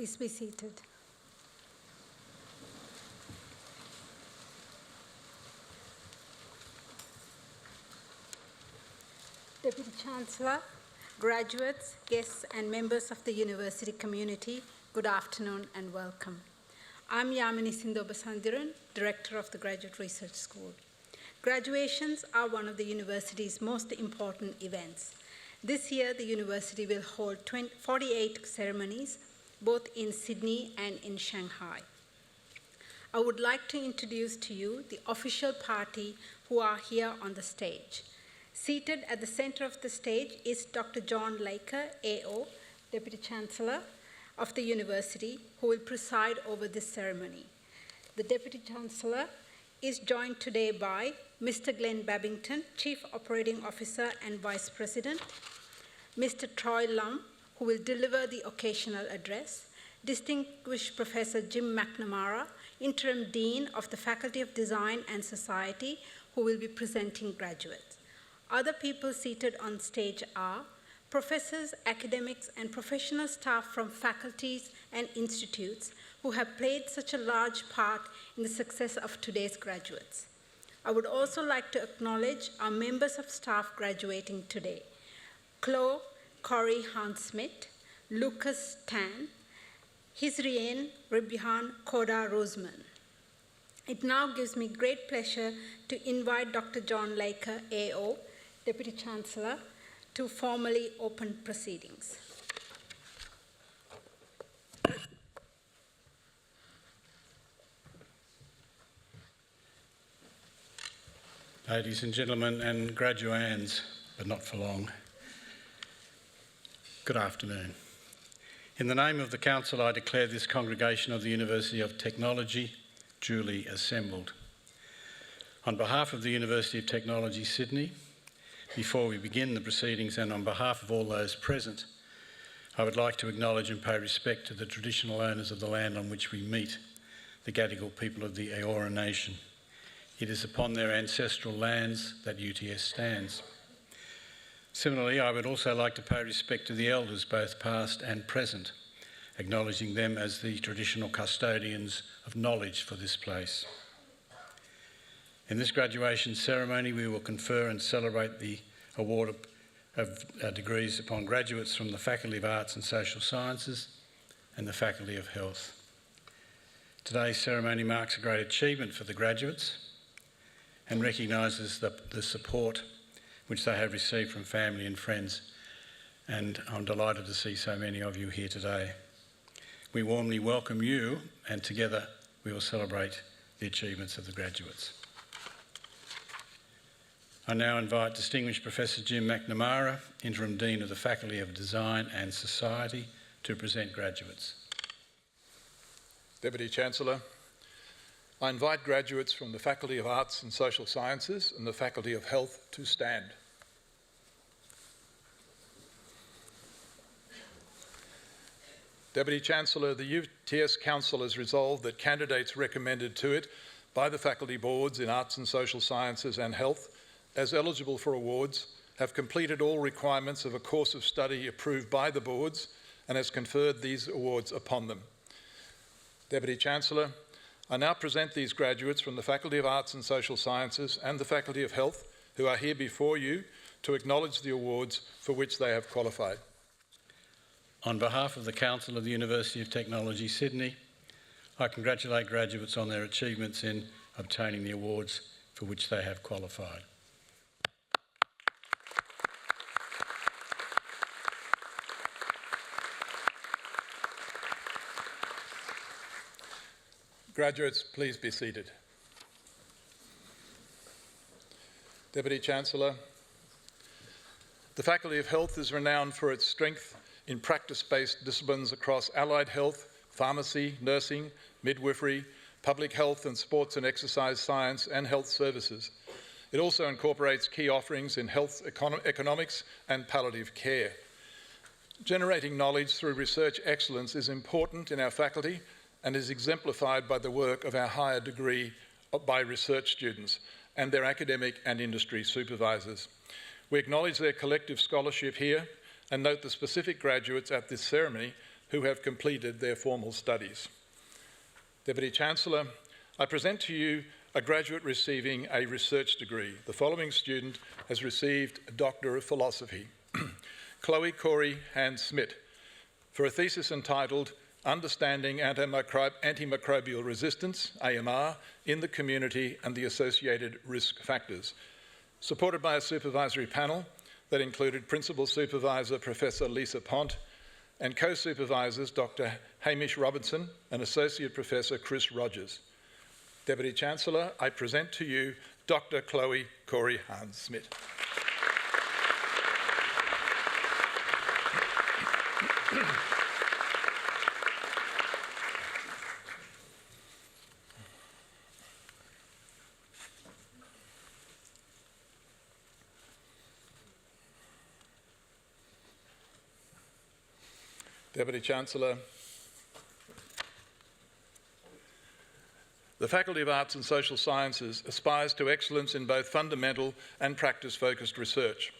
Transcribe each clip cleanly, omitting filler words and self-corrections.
Please be seated. Deputy Chancellor, graduates, guests, and members of the university community, good afternoon and welcome. I'm Yamini Sindhobasandiran, Director of the Graduate Research School. Graduations are one of the university's most important events. This year, the university will hold 48 ceremonies, both in Sydney and in Shanghai. I would like to introduce to you the official party who are here on the stage. Seated at the center of the stage is Dr. John Laker, AO, Deputy Chancellor of the university, who will preside over this ceremony. The Deputy Chancellor is joined today by Mr. Glenn Babington, Chief Operating Officer and Vice President, Mr. Troy Lum, who will deliver the occasional address, Distinguished Professor Jim McNamara, Interim Dean of the Faculty of Design and Society, who will be presenting graduates. Other people seated on stage are professors, academics, and professional staff from faculties and institutes who have played such a large part in the success of today's graduates. I would also like to acknowledge our members of staff graduating today: Chloe Corey Hahn-Smith, Lucas Tan, Hizrien Ribihan Koda Roseman. It now gives me great pleasure to invite Dr. John Laker, AO, Deputy Chancellor, to formally open proceedings. Ladies and gentlemen, and graduands, but not for long, good afternoon. In the name of the Council, I declare this congregation of the University of Technology duly assembled. On behalf of the University of Technology, Sydney, before we begin the proceedings and on behalf of all those present, I would like to acknowledge and pay respect to the traditional owners of the land on which we meet, the Gadigal people of the Eora Nation. It is upon their ancestral lands that UTS stands. Similarly, I would also like to pay respect to the elders, both past and present, acknowledging them as the traditional custodians of knowledge for this place. In this graduation ceremony, we will confer and celebrate the award of degrees upon graduates from the Faculty of Arts and Social Sciences and the Faculty of Health. Today's ceremony marks a great achievement for the graduates and recognises the support which they have received from family and friends, and I'm delighted to see so many of you here today. We warmly welcome you, and together we will celebrate the achievements of the graduates. I now invite Distinguished Professor Jim McNamara, Interim Dean of the Faculty of Design and Society, to present graduates. Deputy Chancellor, I invite graduates from the Faculty of Arts and Social Sciences and the Faculty of Health to stand. Deputy Chancellor, the UTS Council has resolved that candidates recommended to it by the faculty boards in Arts and Social Sciences and Health as eligible for awards have completed all requirements of a course of study approved by the boards and has conferred these awards upon them. Deputy Chancellor, I now present these graduates from the Faculty of Arts and Social Sciences and the Faculty of Health who are here before you to acknowledge the awards for which they have qualified. On behalf of the Council of the University of Technology, Sydney, I congratulate graduates on their achievements in obtaining the awards for which they have qualified. Graduates, please be seated. Deputy Chancellor, the Faculty of Health is renowned for its strength in practice-based disciplines across allied health, pharmacy, nursing, midwifery, public health and sports and exercise science and health services. It also incorporates key offerings in health economics and palliative care. Generating knowledge through research excellence is important in our faculty and is exemplified by the work of our higher degree by research students and their academic and industry supervisors. We acknowledge their collective scholarship here and note the specific graduates at this ceremony who have completed their formal studies. Deputy Chancellor, I present to you a graduate receiving a research degree. The following student has received a Doctor of Philosophy. Chloe Corey Hand-Smith, for a thesis entitled Understanding Antimicrobial Resistance, AMR, in the Community and the Associated Risk Factors, supported by a supervisory panel that included Principal Supervisor Professor Lisa Pont and co-supervisors Dr. Hamish Robinson and Associate Professor Chris Rogers. Deputy Chancellor, I present to you Dr. Chloe Corey Hand-Smith. Deputy Chancellor, the Faculty of Arts and Social Sciences aspires to excellence in both fundamental and practice-focused research.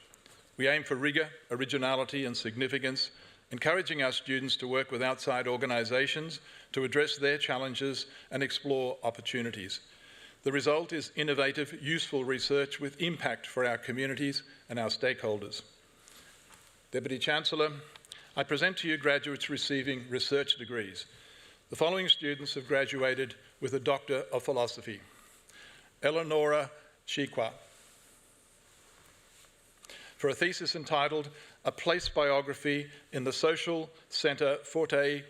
We aim for rigour, originality and significance, encouraging our students to work with outside organisations to address their challenges and explore opportunities. The result is innovative, useful research with impact for our communities and our stakeholders. Deputy Chancellor, I present to you graduates receiving research degrees. The following students have graduated with a Doctor of Philosophy. Eleonora Chikwa, for a thesis entitled A Place Biography in the Social Centre Forte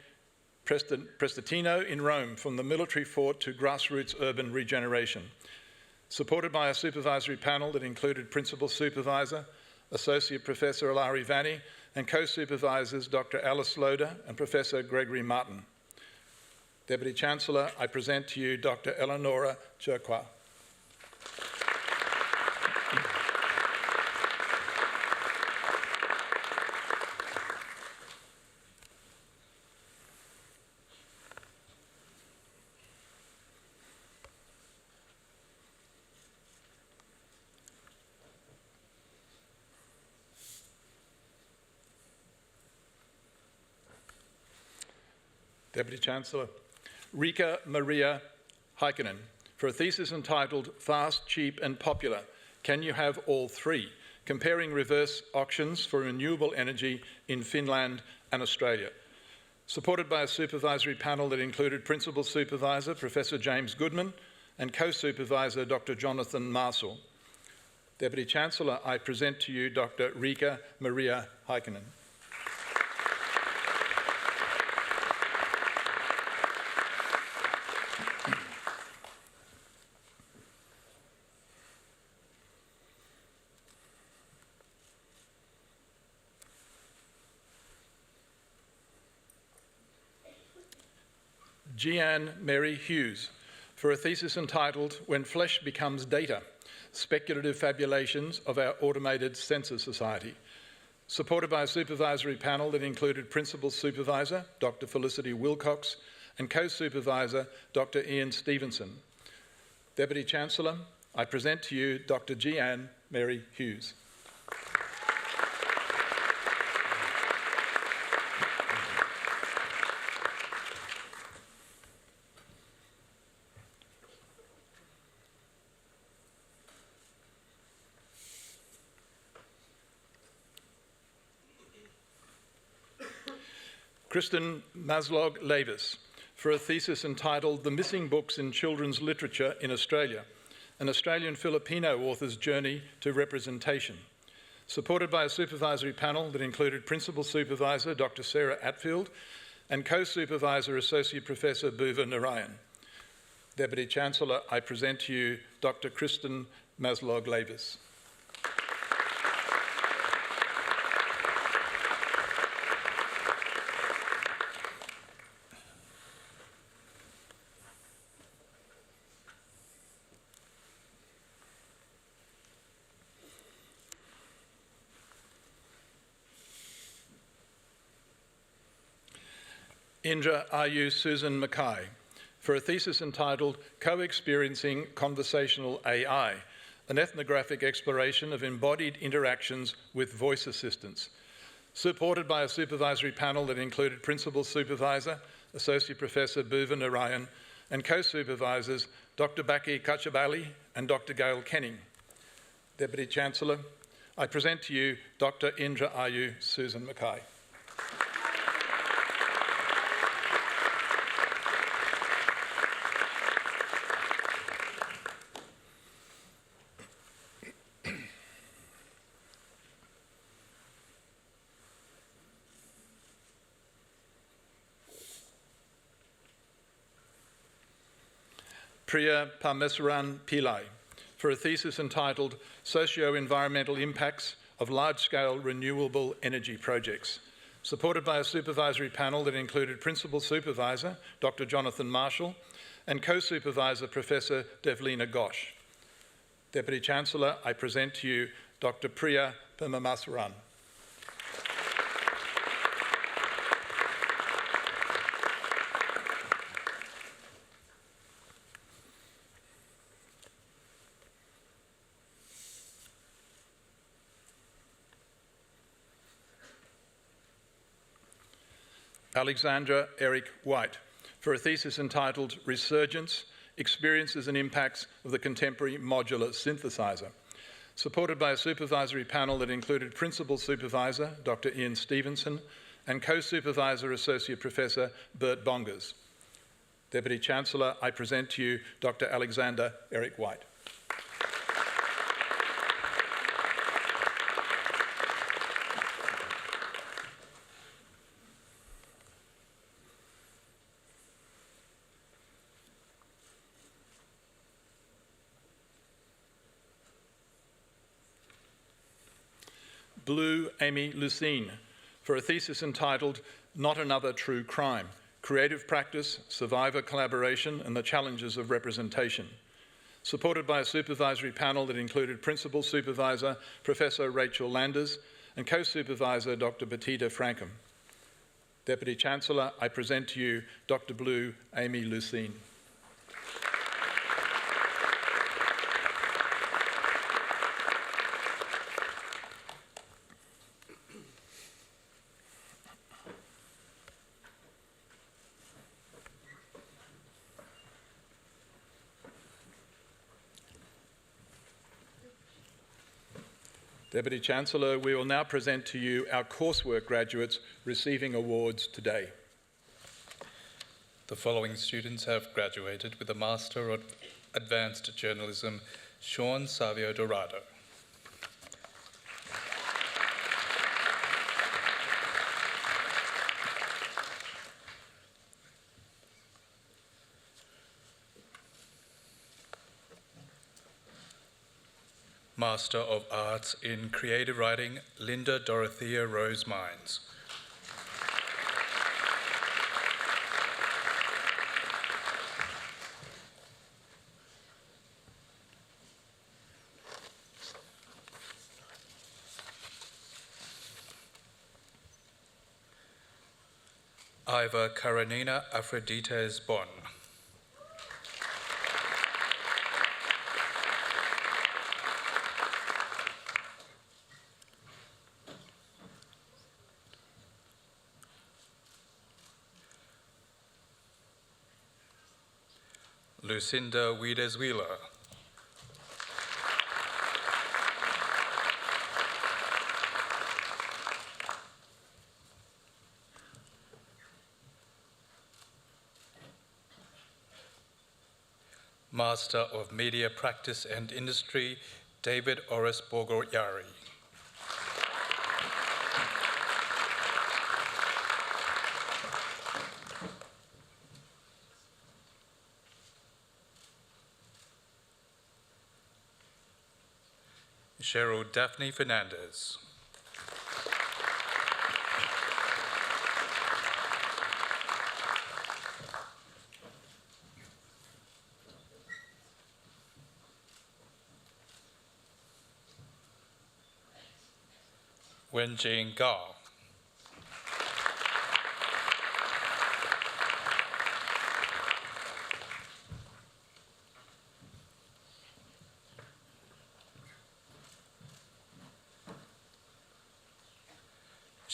Prestantino in Rome, from the military fort to grassroots urban regeneration, supported by a supervisory panel that included Principal Supervisor, Associate Professor Ilari Vanni, and co-supervisors Dr. Alice Loader and Professor Gregory Martin. Deputy Chancellor, I present to you Dr. Eleonora Chikwa. Deputy Chancellor, Rika Maria Heikkinen, for a thesis entitled Fast, Cheap and Popular, Can You Have All Three? Comparing reverse auctions for renewable energy in Finland and Australia, supported by a supervisory panel that included Principal Supervisor Professor James Goodman and co-supervisor Dr. Jonathan Marshall. Deputy Chancellor, I present to you Dr. Rika Maria Heikkinen. Jeanne Mary Hughes, for a thesis entitled When Flesh Becomes Data, Speculative Fabulations of Our Automated Sensor Society, supported by a supervisory panel that included Principal Supervisor Dr. Felicity Wilcox and co-supervisor Dr. Ian Stevenson. Deputy Chancellor, I present to you Dr. Jeanne Mary Hughes. Kristen Maslog-Lavis, for a thesis entitled The Missing Books in Children's Literature in Australia, an Australian Filipino author's journey to representation, supported by a supervisory panel that included Principal Supervisor Dr. Sarah Atfield and co-supervisor Associate Professor Bhuva Narayan. Deputy Chancellor, I present to you Dr. Kristen Maslog-Lavis. Indra Ayu Susan Mackay, for a thesis entitled Co-Experiencing Conversational AI, an ethnographic exploration of embodied interactions with voice assistants, supported by a supervisory panel that included Principal Supervisor, Associate Professor Bhuva Narayan, and co-supervisors Dr. Baki Kachabali and Dr. Gail Kenning. Deputy Chancellor, I present to you Dr. Indra Ayu Susan Mackay. Priya Parmesaran Pillai, for a thesis entitled Socio-Environmental Impacts of Large-Scale Renewable Energy Projects, supported by a supervisory panel that included Principal Supervisor, Dr. Jonathan Marshall, and co-supervisor, Professor Devlina Ghosh. Deputy Chancellor, I present to you Dr. Priya Parmesaran. Alexandra Eric White, for a thesis entitled Resurgence, Experiences and Impacts of the Contemporary Modular Synthesizer, supported by a supervisory panel that included Principal Supervisor, Dr. Ian Stevenson, and co-supervisor, Associate Professor Bert Bongers. Deputy Chancellor, I present to you Dr. Alexander Eric White. Blue Amy Lucene, for a thesis entitled Not Another True Crime, Creative Practice, Survivor Collaboration and the Challenges of Representation, supported by a supervisory panel that included Principal Supervisor, Professor Rachel Landers, and co-supervisor, Dr. Betita Frankham. Deputy Chancellor, I present to you Dr. Blue Amy Lucene. Deputy Chancellor, we will now present to you our coursework graduates receiving awards today. The following students have graduated with a Master of Advanced Journalism, Sean Savio Dorado. Master of Arts in Creative Writing, Linda Dorothea Rose Mines. Iva Karanina Aphrodite's Bon. Lucinda Wiedes-Wheeler. Master of Media Practice and Industry, David Oris Bogoyari. Cheryl Daphne Fernandez. Wenjing Gao.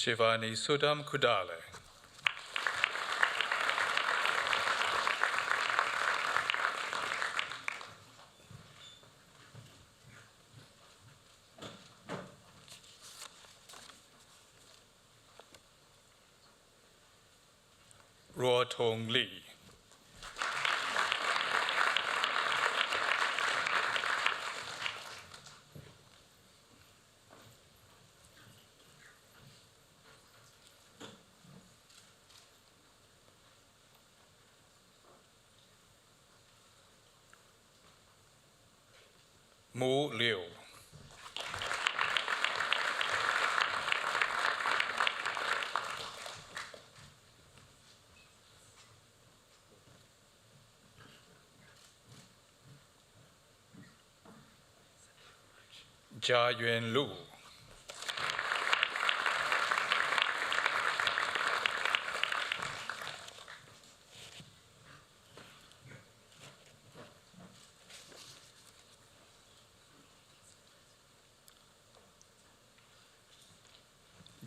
Shivani Sudam Kudale. Ruo Tong Lee. Mu Liu. Jia Yuan Lu.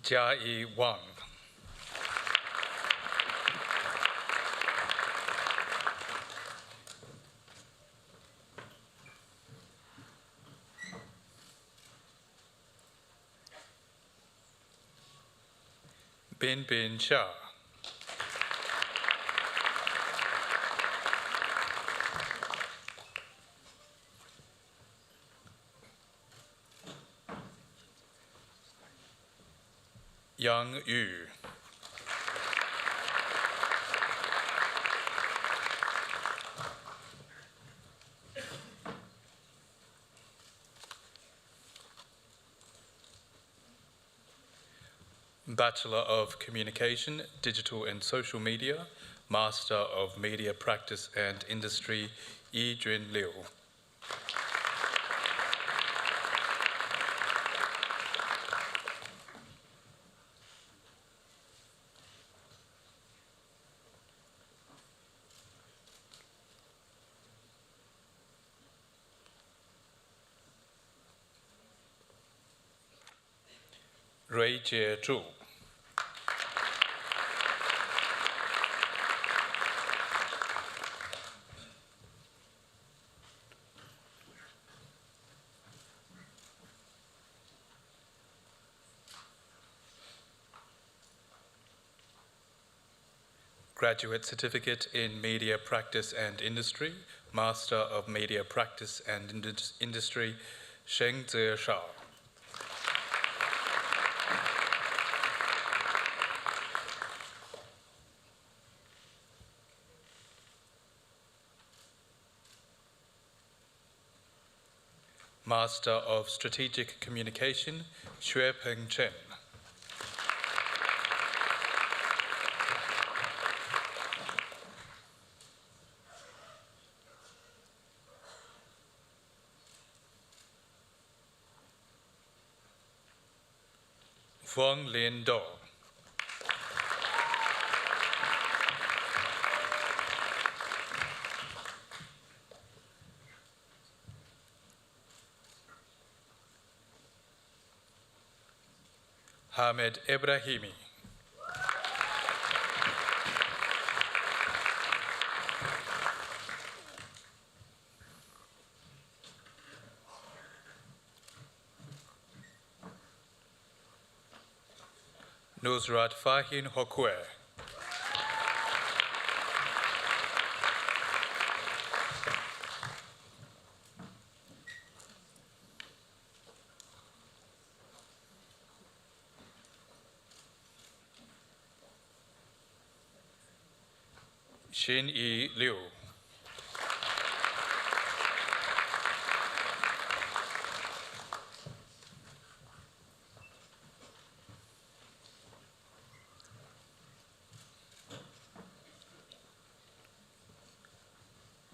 Jia Yi Wang. Bin Bin Shah. Yang Yu. Bachelor of Communication, Digital and Social Media, Master of Media Practice and Industry, Yi Jun Liu. Rui Jie Zhu. Graduate Certificate in Media Practice and Industry, Master of Media Practice and Industry, Sheng Zi Shao. Master of Strategic Communication, Xue Peng Chen. Feng Lin Do. Hamed Ibrahimi. Nusrat Fahin Hokwe. Xin Yi Liu.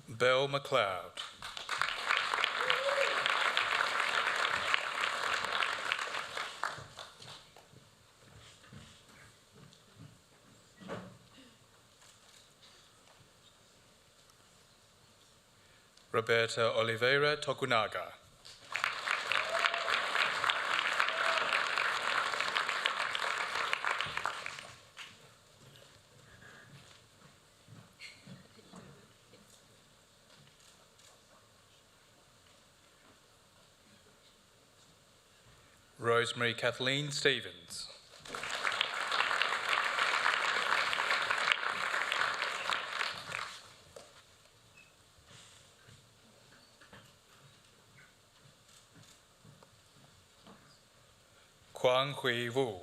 Belle McLeod. Roberta Oliveira Tokunaga. Rosemary Kathleen Stevens. Quang Hui Wu.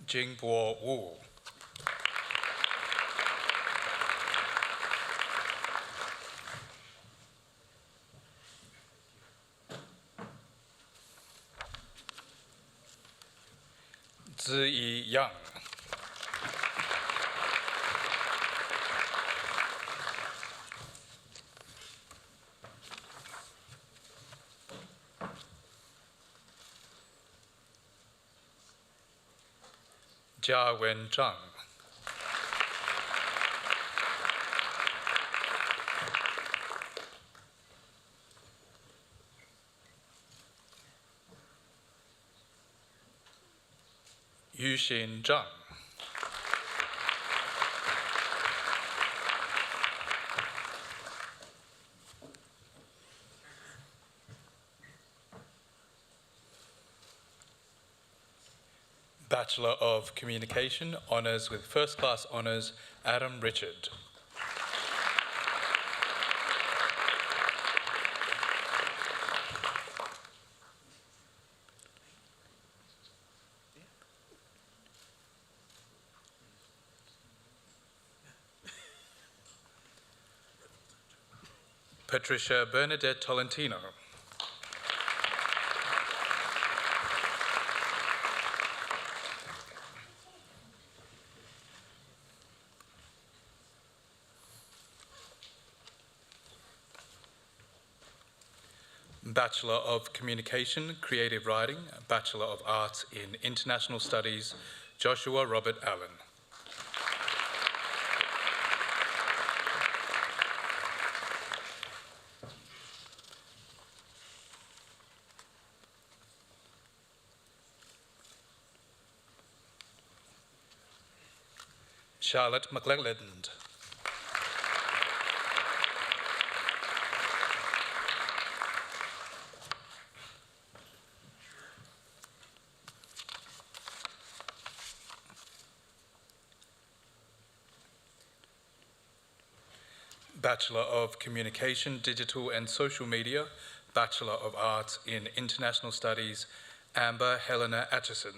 Jingbo Wu. Ziyi Yang. Jia Wen Zhang. Yuxin Zhang. Bachelor of Communication, Honours with First Class Honours, Adam Richard. Patricia Bernadette Tolentino. Bachelor of Communication, Creative Writing, Bachelor of Arts in International Studies, Joshua Robert Allen. Charlotte McLeland. Bachelor of Communication, Digital and Social Media, Bachelor of Arts in International Studies, Amber Helena Atchison.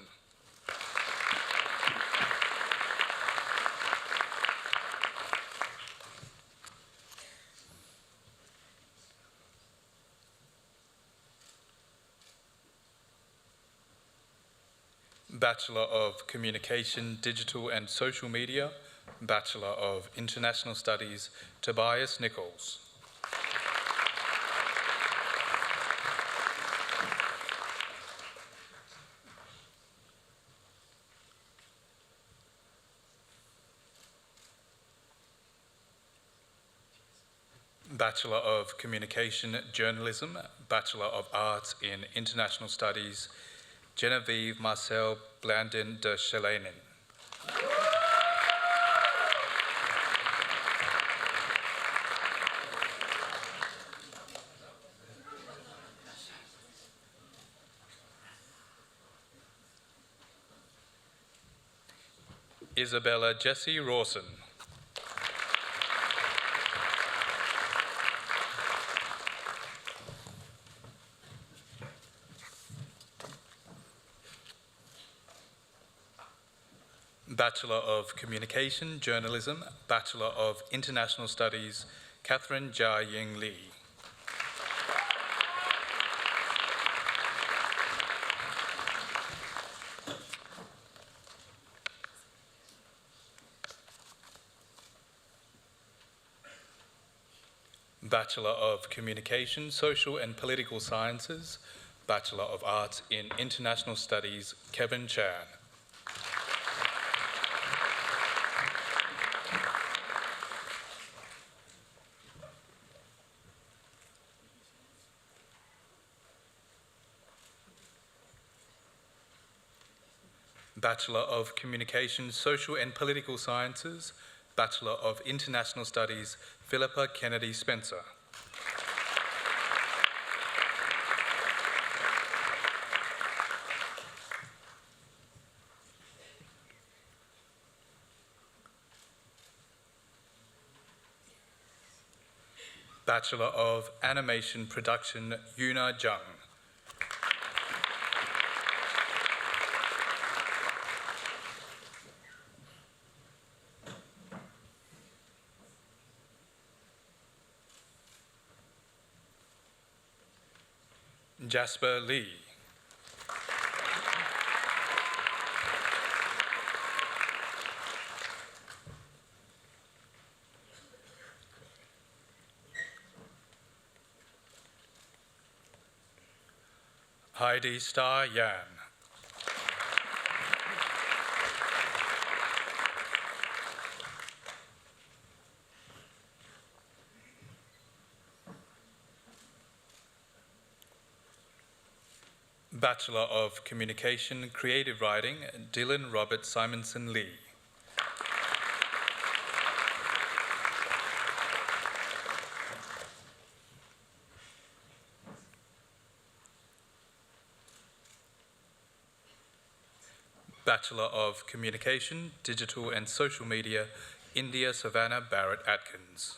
Bachelor of Communication, Digital and Social Media, Bachelor of International Studies, Tobias Nichols. Bachelor of Communication, Journalism, Bachelor of Arts in International Studies, Genevieve Marcel Blandin de Chalainen. Isabella Jessie Rawson. Bachelor of Communication, Journalism, Bachelor of International Studies, Catherine Jia Ying Lee. Bachelor of Communication, Social and Political Sciences, Bachelor of Arts in International Studies, Kevin Chan. Bachelor of Communication, Social and Political Sciences, Bachelor of International Studies, Philippa Kennedy Spencer. Bachelor of Animation Production, Yuna Jung. Jasper Lee. Heidi Star Yan. Bachelor of Communication, Creative Writing, Dylan Robert Simonson Lee. Bachelor of Communication, Digital and Social Media, India Savannah Barrett Atkins.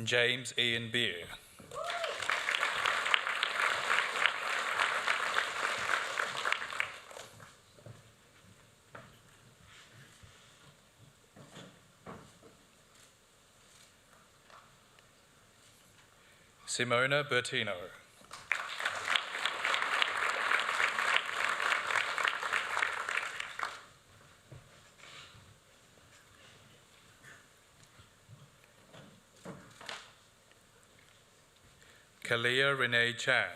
James Ian Beer. Simona Bertino. Kalia Renee Chan.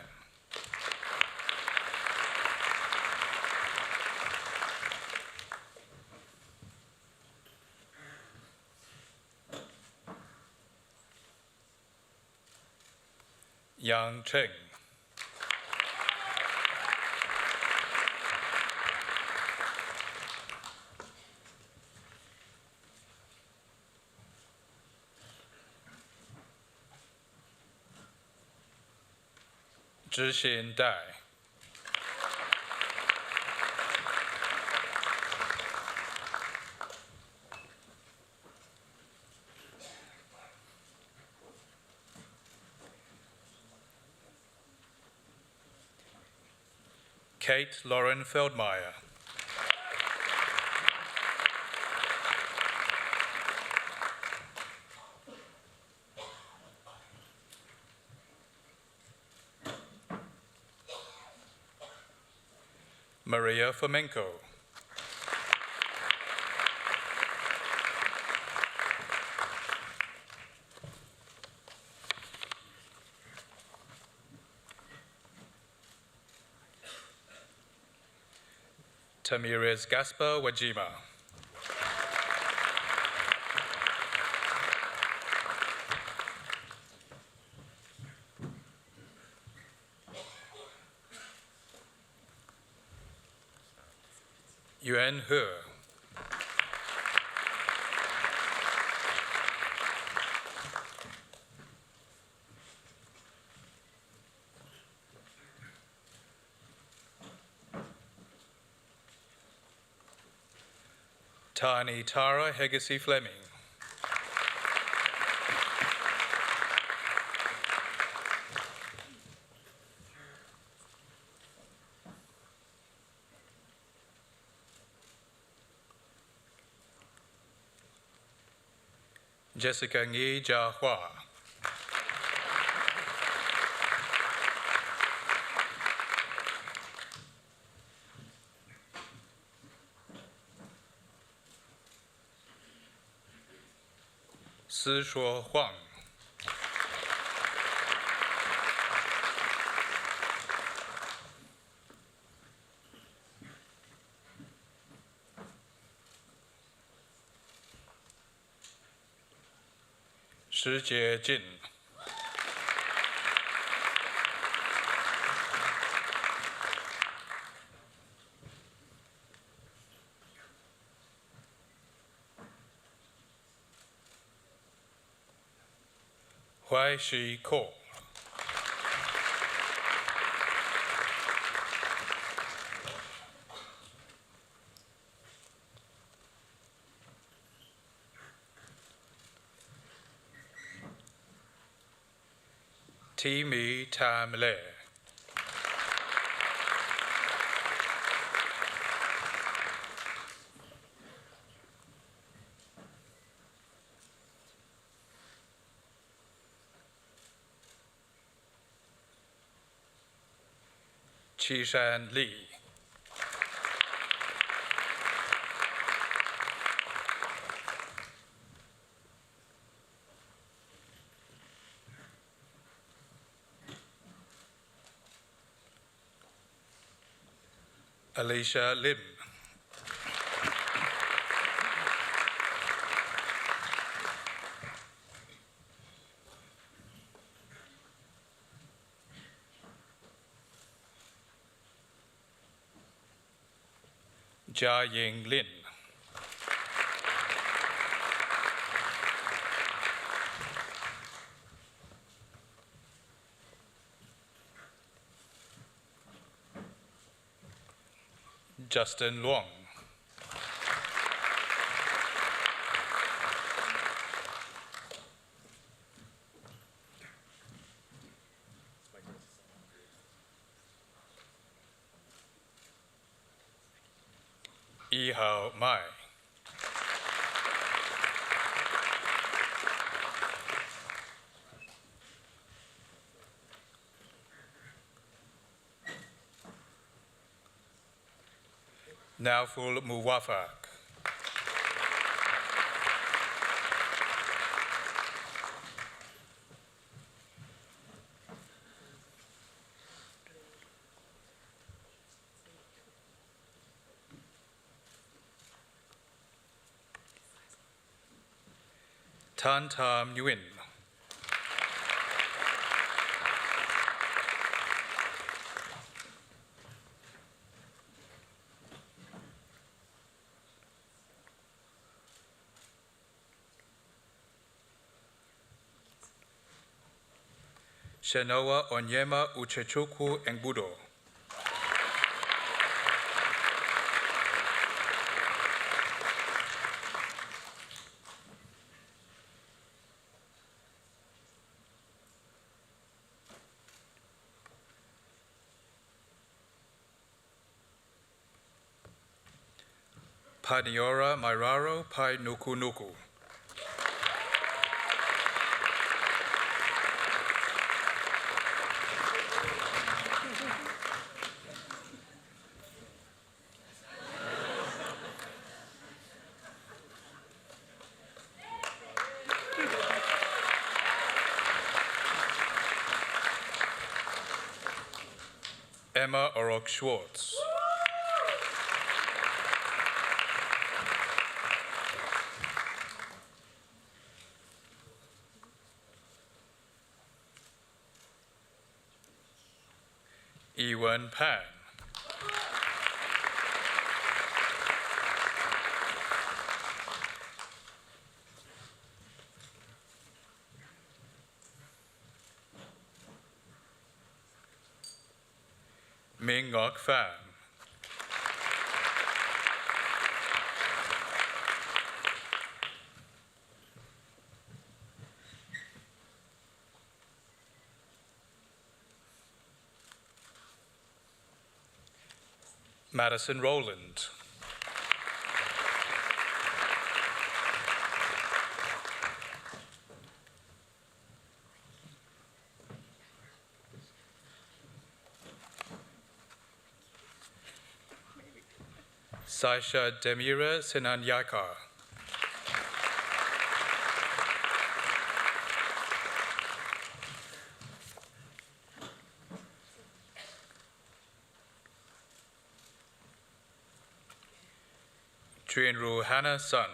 Yang Cheng. Zhixin Dai. Kate Lauren Feldmeyer. Maria Fomenko. Tamirez Gaspar Wajima. Yuan He. Tani Tara Hegacy Fleming. Jessica Ngi Jia Hua. Si Shuo Huang. 石杰进。怀石寇。ทีมีทามเลชีแซนลี่อลิชาลิมจายิงลินจัสตินลวงอีฮาวไมนาฟูลมูวาฟักทานทามยูวินเชนาวาออนเยมาอุเชชุคุเอ็งบูโดพานิโอราไมราโรพายนุคุนุคุเอมมาออร็อกชวอตส์อีวันแพนมิงงอกแฟนMadison Rowland Saisha Demira Sinanyaka Trinru Hannah Sun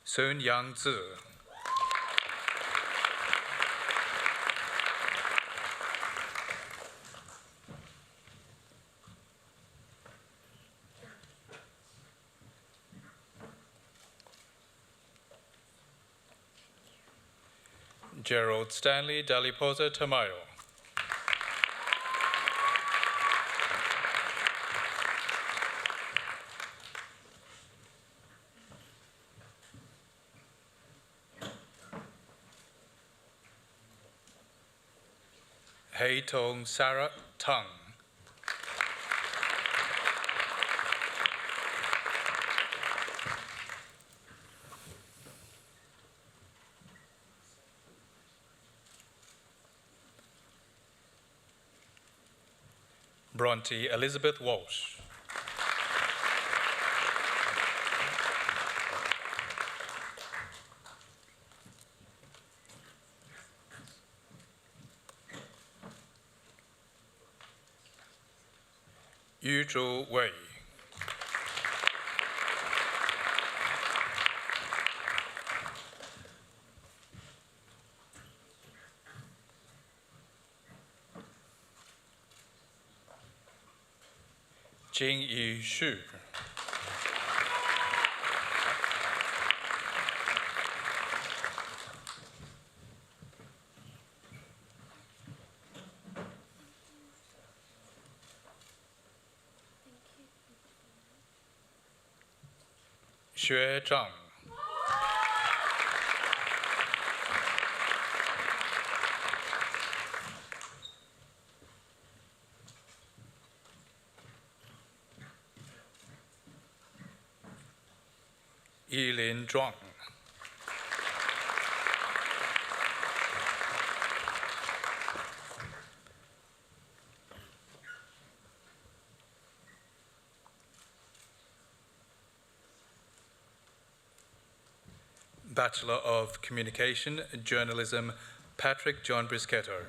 Sun Yang Zi. Gerald Stanley Daliposa Tamayo. Hei Tong Sarah Tung. Bronte Elizabeth Walsh. Yu Zhou Wei. Jing Yi Shu. Xue Zhang. Yilin Zhuang. Bachelor of Communication, Journalism, Patrick John Brisketto.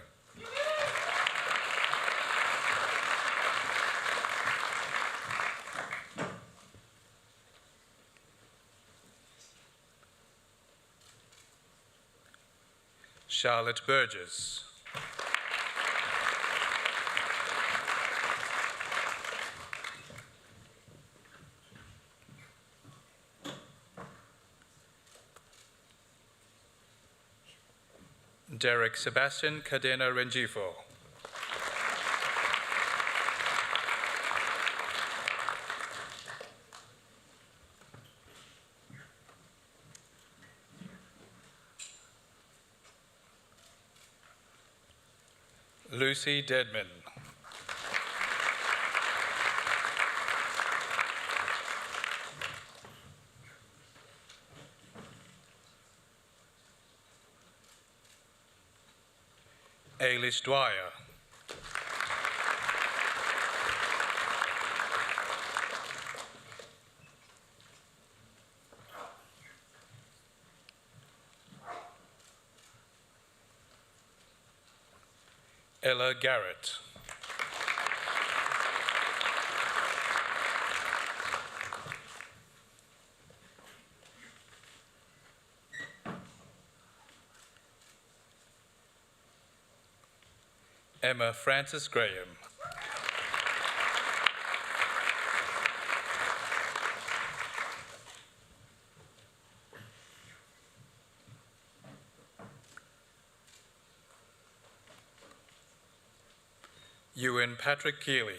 Charlotte Burgess. Derek Sebastian Cadena Rengifo. Lucy Deadman. Ailish Dwyer. Ella Garrett. Emma Frances Graham. Ewan Patrick Keeley.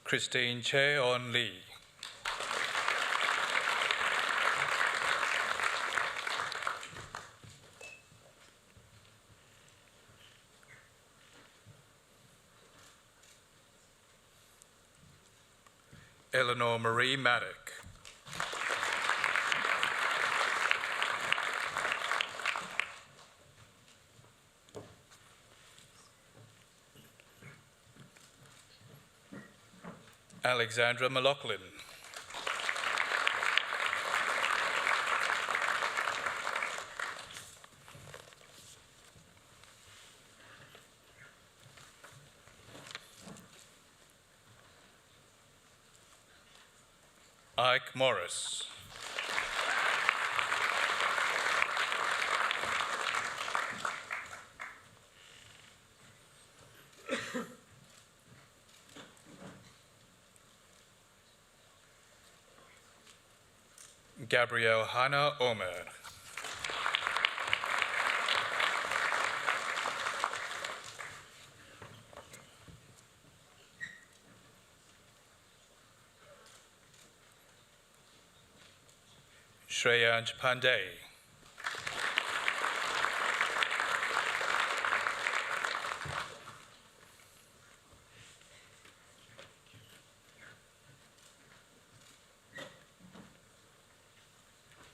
Christine Che-on Lee. Eleanor Marie Maddock. Alexandra McLaughlin. Ike Morris. Gabrielle Hannah Omer. Shreyansh Pandey.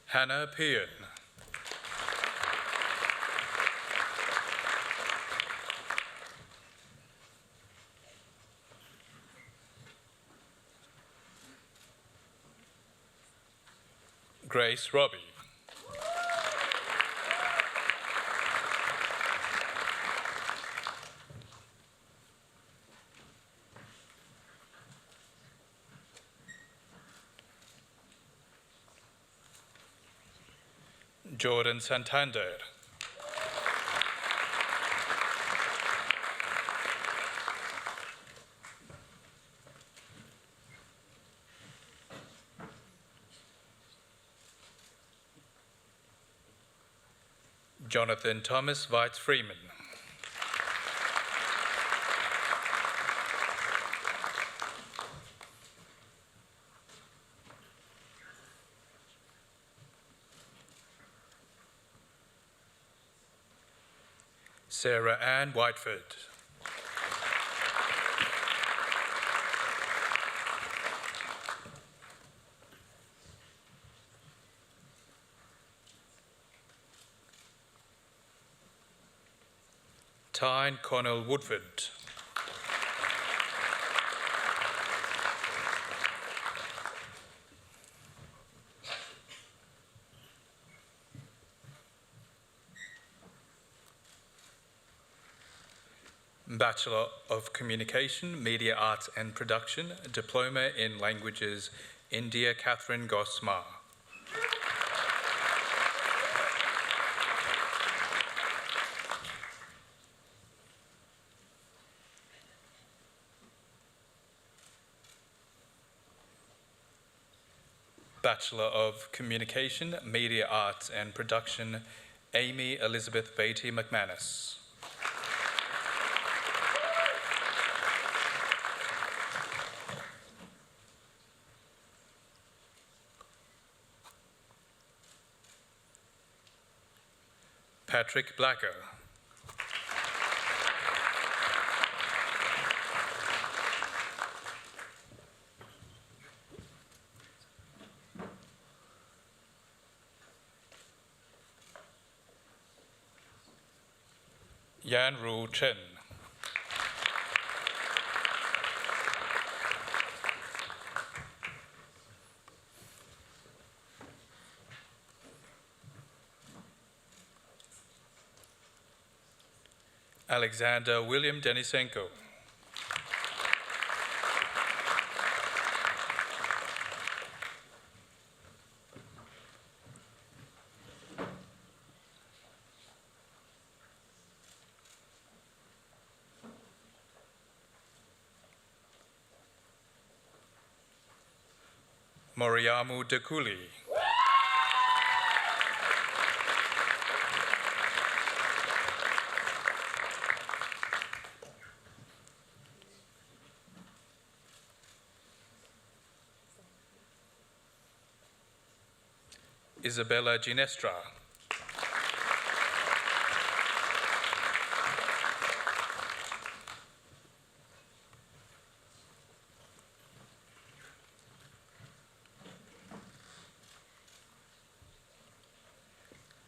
Hannah Pearn. Grace Robbie. Jordan Santander. Jonathan Thomas Weitz Freeman. Sarah Ann Whiteford. Tyne Connell Woodford. Bachelor of Communication, Media Arts and Production, Diploma in Languages, India Catherine Gosmar. Bachelor of Communication, Media Arts and Production, Amy Elizabeth Beatty McManus. Patrick Blacker. Yan Ru Chen. Alexander William Denisenko. Moriamu Dekuli. Isabella Ginestra.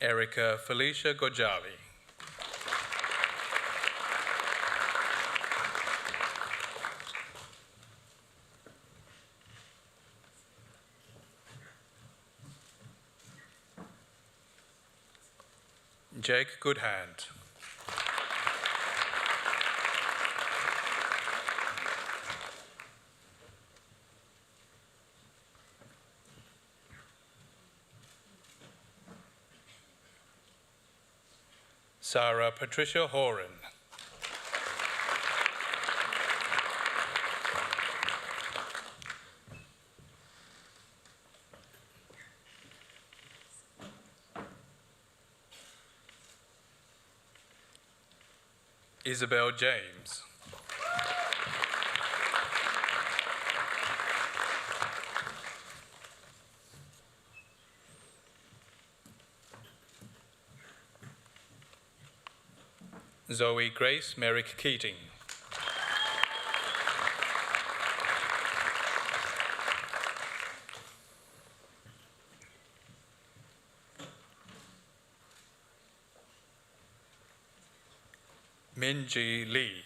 Erica Felicia Gojali. Jake Goodhand. Sarah Patricia Horan. Isabel James. Zoe Grace Merrick Keating. Minji Lee.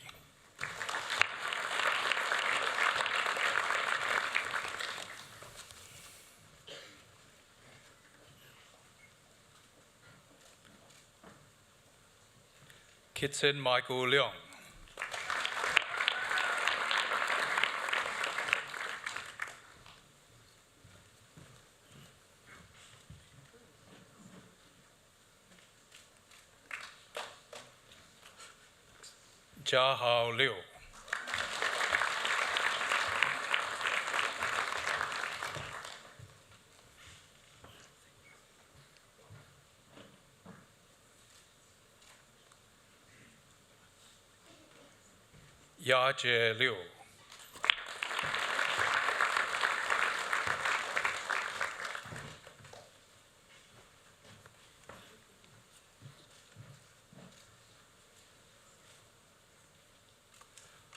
Kitson Michael Leong. Jahao Liu. Yajie Liu.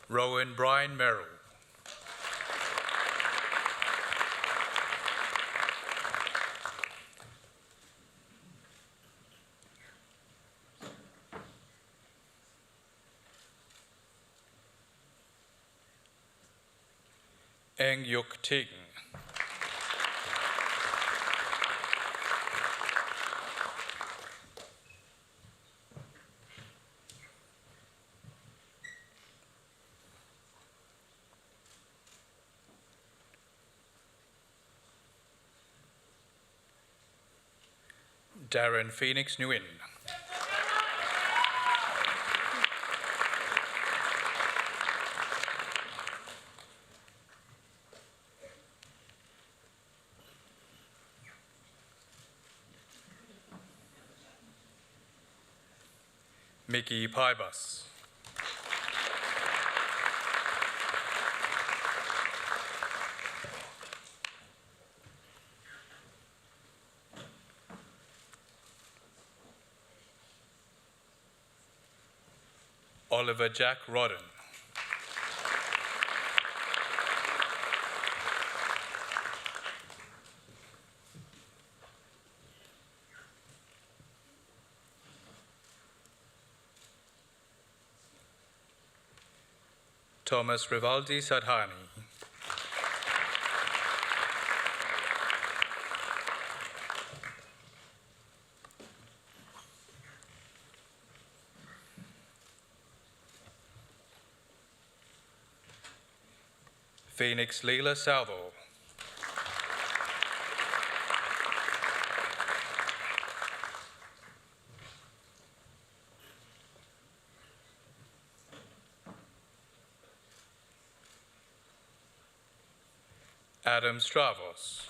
Rowan Brian Merrill. Eng Yuk Ting. Darren Phoenix Nguyen. Mickey Pybus. Oliver Jack Rodden. Thomas Rivaldi Sadhani. Phoenix Leela Salvo. Adam Stravos.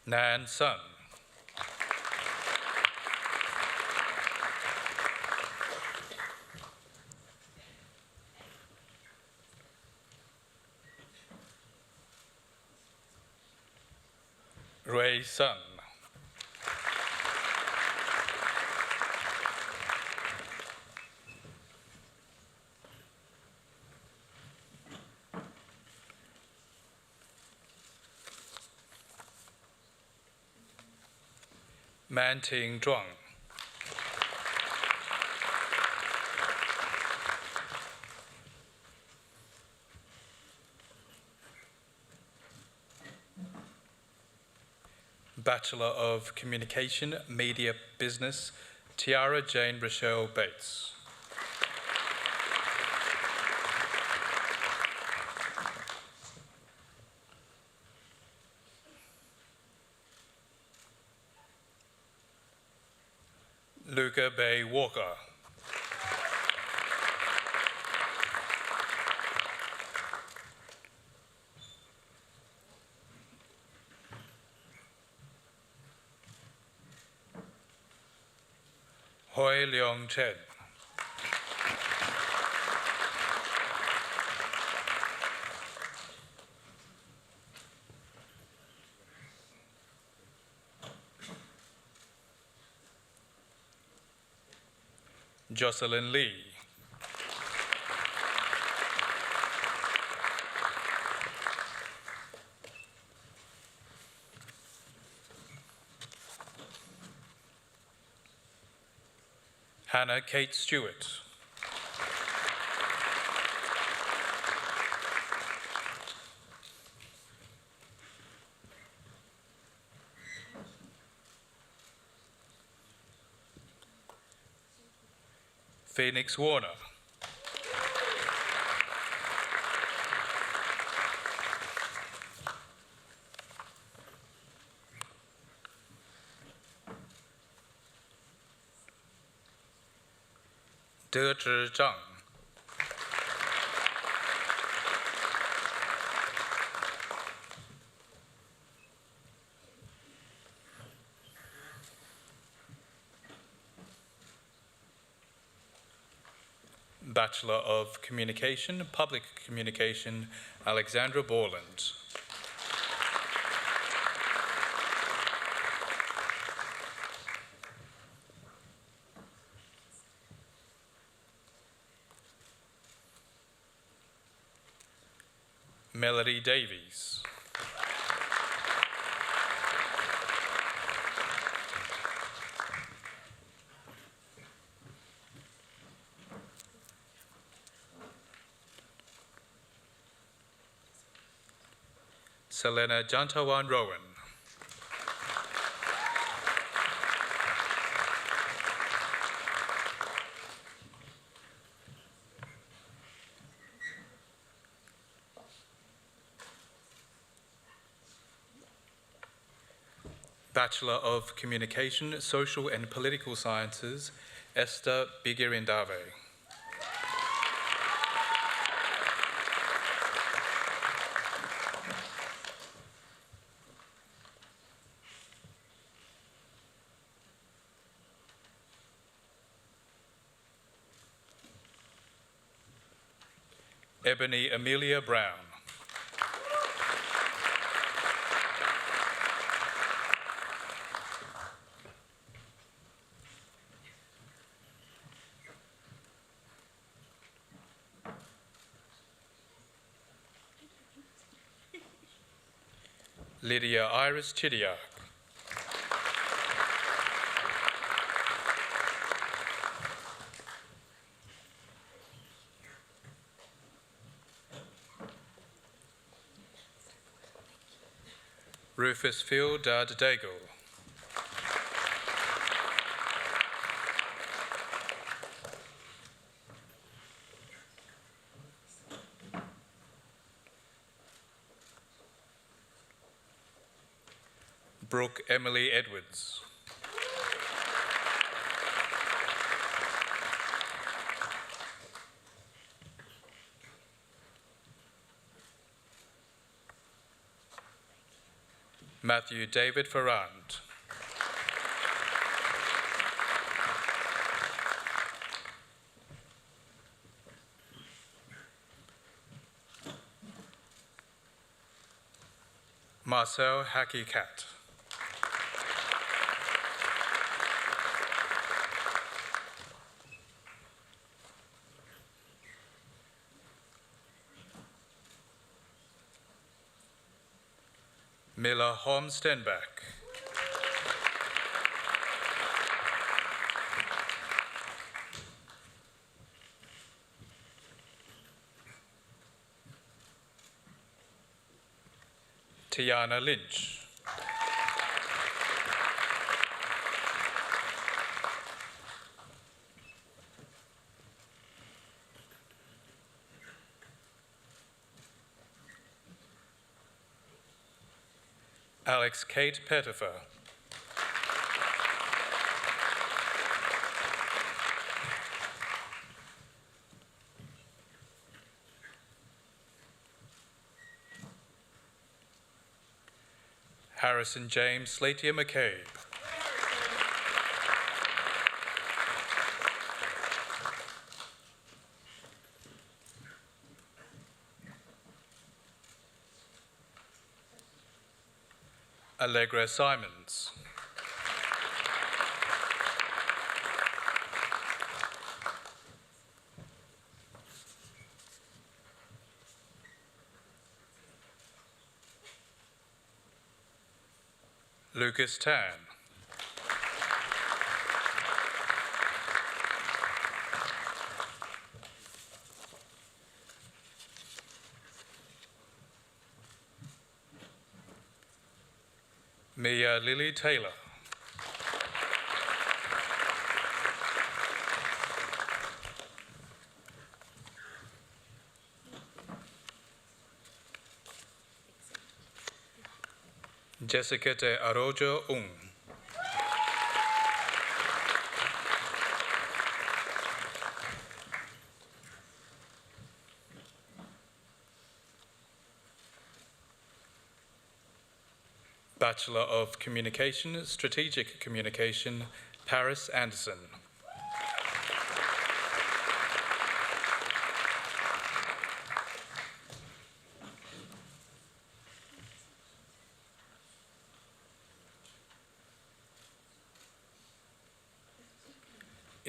Nan Sun. Ray Sun. Man Ting Zhuang. Bachelor of Communication, Media Business, Tiara Jane Rochelle Bates. Walker. Hoi Leong Chen. Jocelyn Lee. Hannah Kate Stewart. Phoenix Warner. De Zhi Zhang. Bachelor of Communication, Public Communication, Alexandra Borland. Melody Davies. Selena Jantawan Rowan. Bachelor of Communication, Social and Political Sciences, Esther Bigirindave. Ebony Amelia Brown. Lydia Iris Chidiak. Rufus Phil Dagel. Brooke Emily Edwards. Matthew David Ferrand. Marcel Hacky-Cat. Miller Holm-Stenbach. Tiana Lynch. Alex Kate Pettifer. Harrison James Slatia McCabe. Allegra Simons. Lucas Tan. Mia Lily Taylor. Jessica de Arroyo Ung. Bachelor of Communication, Strategic Communication, Paris Anderson.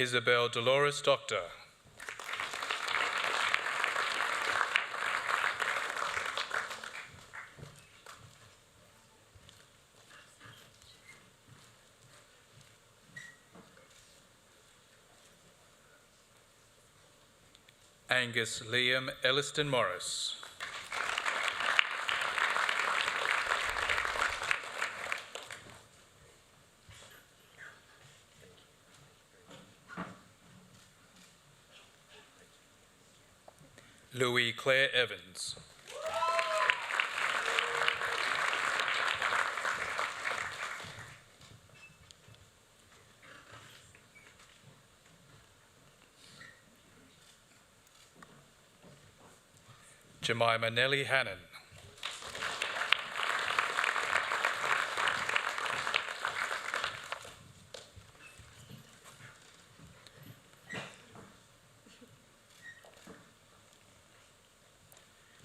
Isabel Dolores Doctor. Angus Liam Elliston Morris. Louis Claire Evans. Jemima Nellie Hannon.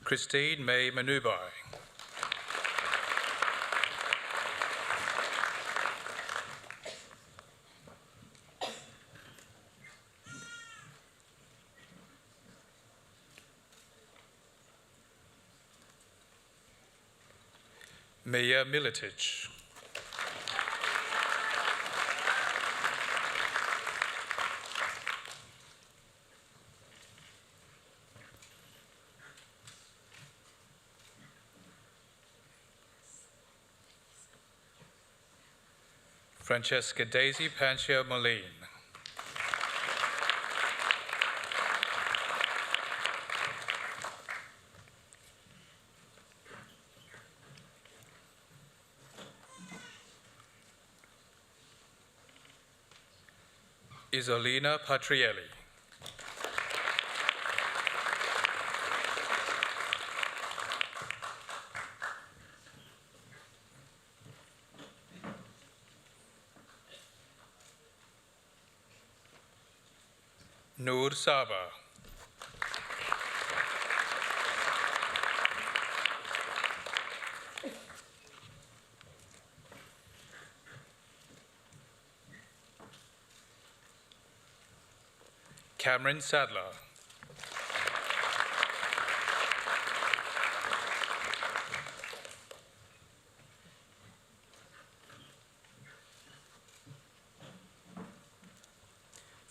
Christine May Manubai. Mia Militich. Francesca Daisy Pancio Moline. Isolina Patrielli. Noor Saba. Cameron Sadler.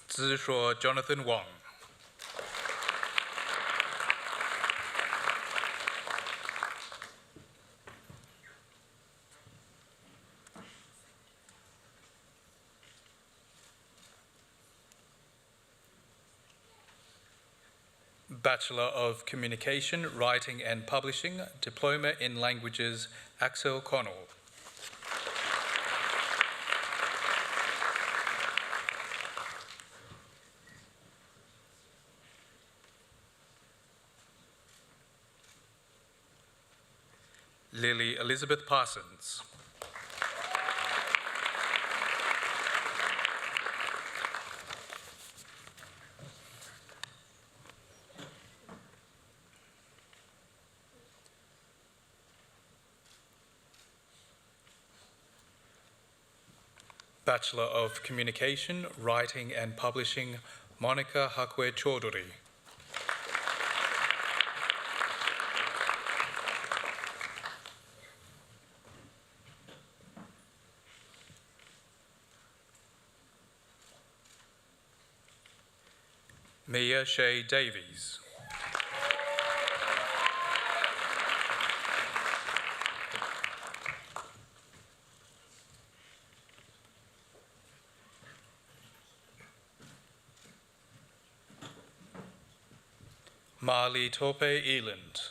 Zishuo Jonathan Wong. Bachelor of Communication, Writing and Publishing, Diploma in Languages, Axel Connell. Lily Elizabeth Parsons. Bachelor of Communication, Writing and Publishing, Monica Hakwe Chaudhuri. Mia Shea Davies. Marley Tope Eland.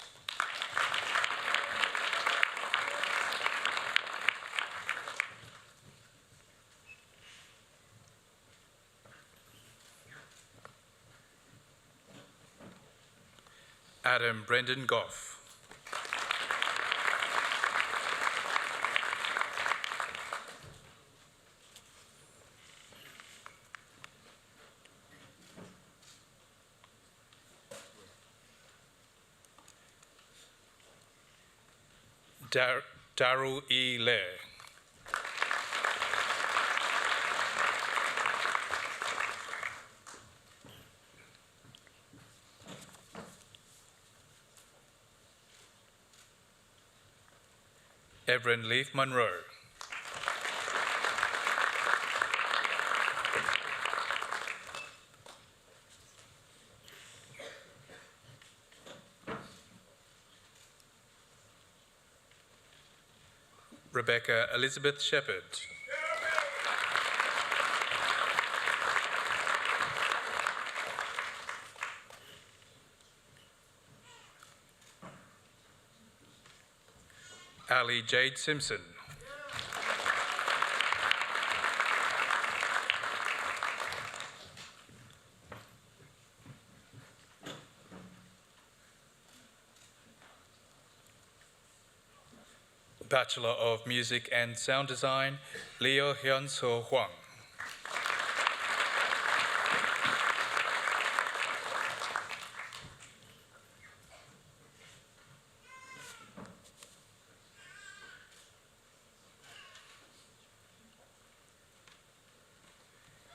Adam Brendan Goff. Darryl E. Lair. Everin Leaf Monroe. Rebecca Elizabeth Shepherd. Ali Jade Simpson. Bachelor of Music and Sound Design, Leo Hyun-so Huang.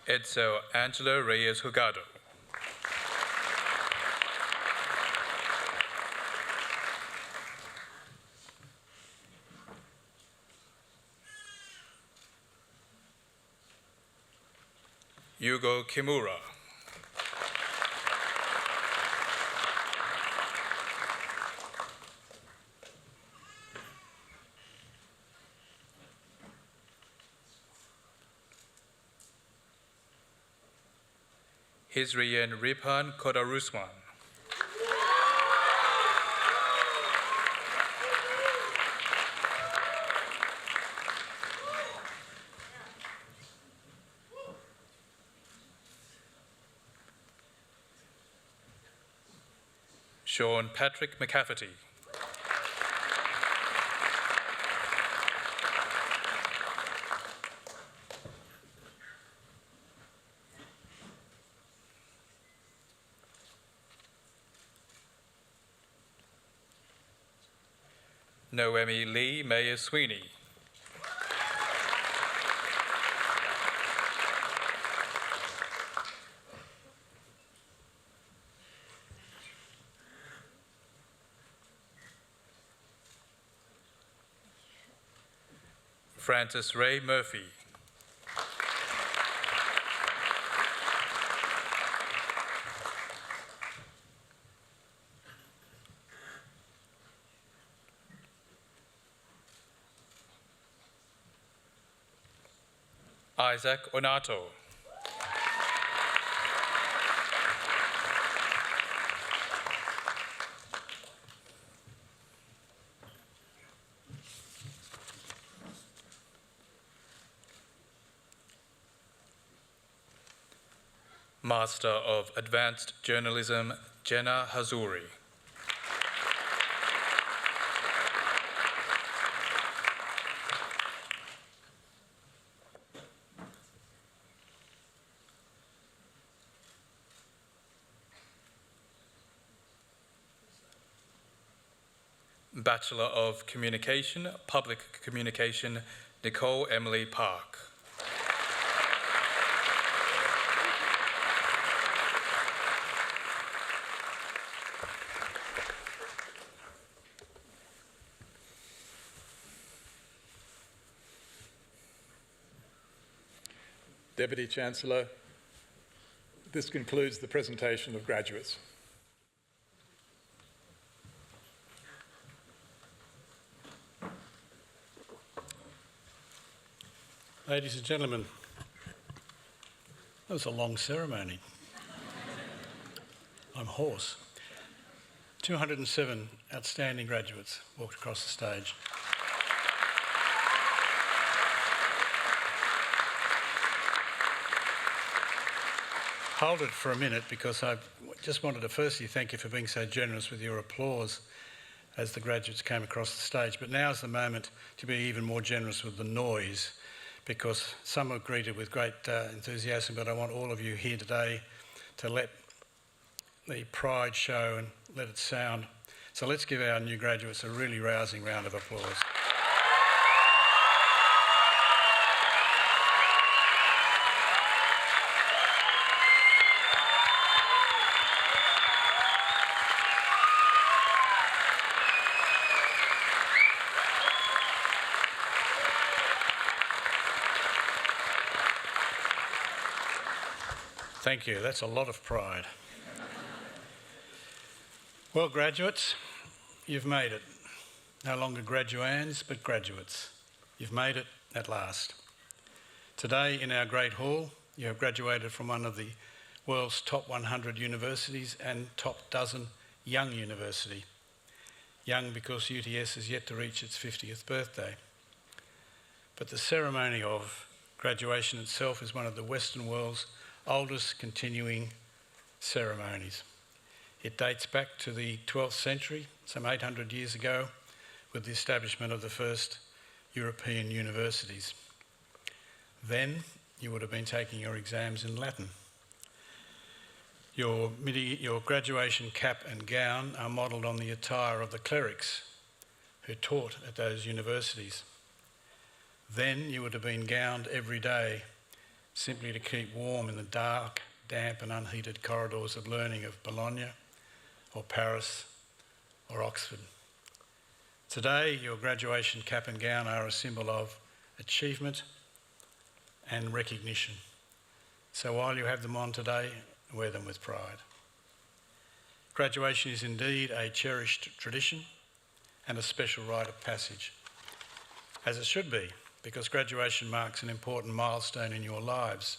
Edsel Angela Reyes Hugado. Yugo Kimura. Hizriyan Ripan Kodarusman. Sean Patrick McCafferty. Noemi Lee Mayer Sweeney. Francis Ray Murphy. Isaac Onato. Master of Advanced Journalism, Jenna Hazuri. Bachelor of Communication, Public Communication, Nicole Emily Park. Deputy Chancellor, this concludes the presentation of graduates. Ladies and gentlemen, that was a long ceremony. I'm hoarse. 207 outstanding graduates walked across the stage. Hold it for a minute, because I just wanted to firstly thank you for being so generous with your applause as the graduates came across the stage. But now's the moment to be even more generous with the noise, because some are greeted with great enthusiasm, but I want all of you here today to let the pride show and let it sound. So let's give our new graduates a really rousing round of applause. Thank you, that's a lot of pride. Well, graduates, you've made it. No longer graduands, but graduates. You've made it at last. Today, in our great hall, you have graduated from one of the world's top 100 universities and top dozen young university. Young because UTS is yet to reach its 50th birthday. But the ceremony of graduation itself is one of the Western world's oldest continuing ceremonies. It dates back to the 12th century, some 800 years ago, with the establishment of the first European universities. Then you would have been taking your exams in Latin. Your graduation cap and gown are modelled on the attire of the clerics who taught at those universities. Then you would have been gowned every day simply to keep warm in the dark, damp and unheated corridors of learning of Bologna or Paris or Oxford. Today, your graduation cap and gown are a symbol of achievement and recognition. So while you have them on today, wear them with pride. Graduation is indeed a cherished tradition and a special rite of passage, as it should be, because graduation marks an important milestone in your lives.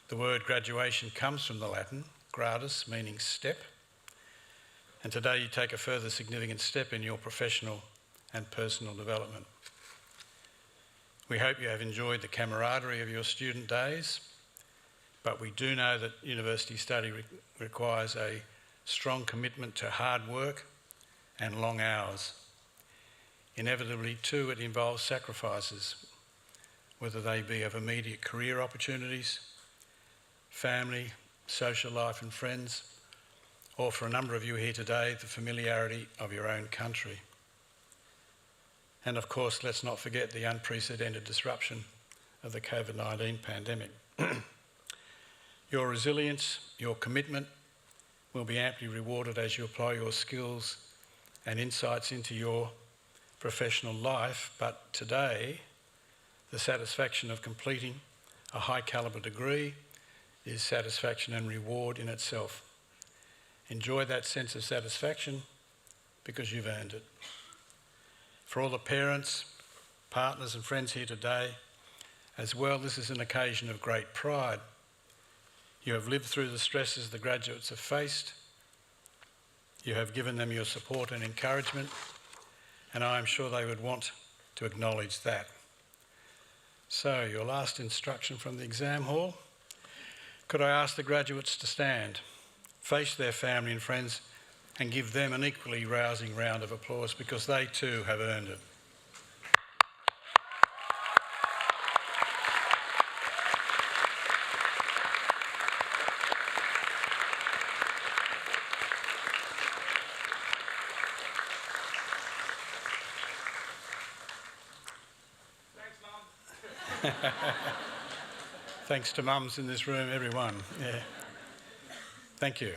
The word graduation comes from the Latin, gradus, meaning step, and today you take a further significant step in your professional and personal development. We hope you have enjoyed the camaraderie of your student days, but we do know that university study requires a strong commitment to hard work and long hours. Inevitably, too, it involves sacrifices, whether they be of immediate career opportunities, family, social life and friends, or for a number of you here today, the familiarity of your own country. And of course, let's not forget the unprecedented disruption of the COVID-19 pandemic. Your resilience, your commitment will be amply rewarded as you apply your skills and insights into your professional life, but today, the satisfaction of completing a high calibre degree is satisfaction and reward in itself. Enjoy that sense of satisfaction because you've earned it. For all the parents, partners and friends here today, as well, this is an occasion of great pride. You have lived through the stresses the graduates have faced. You have given them your support and encouragement, and I am sure they would want to acknowledge that. So, your last instruction from the exam hall. Could I ask the graduates to stand, face their family and friends, and give them an equally rousing round of applause because they too have earned it. Thanks to mums in this room, everyone. Yeah. Thank you.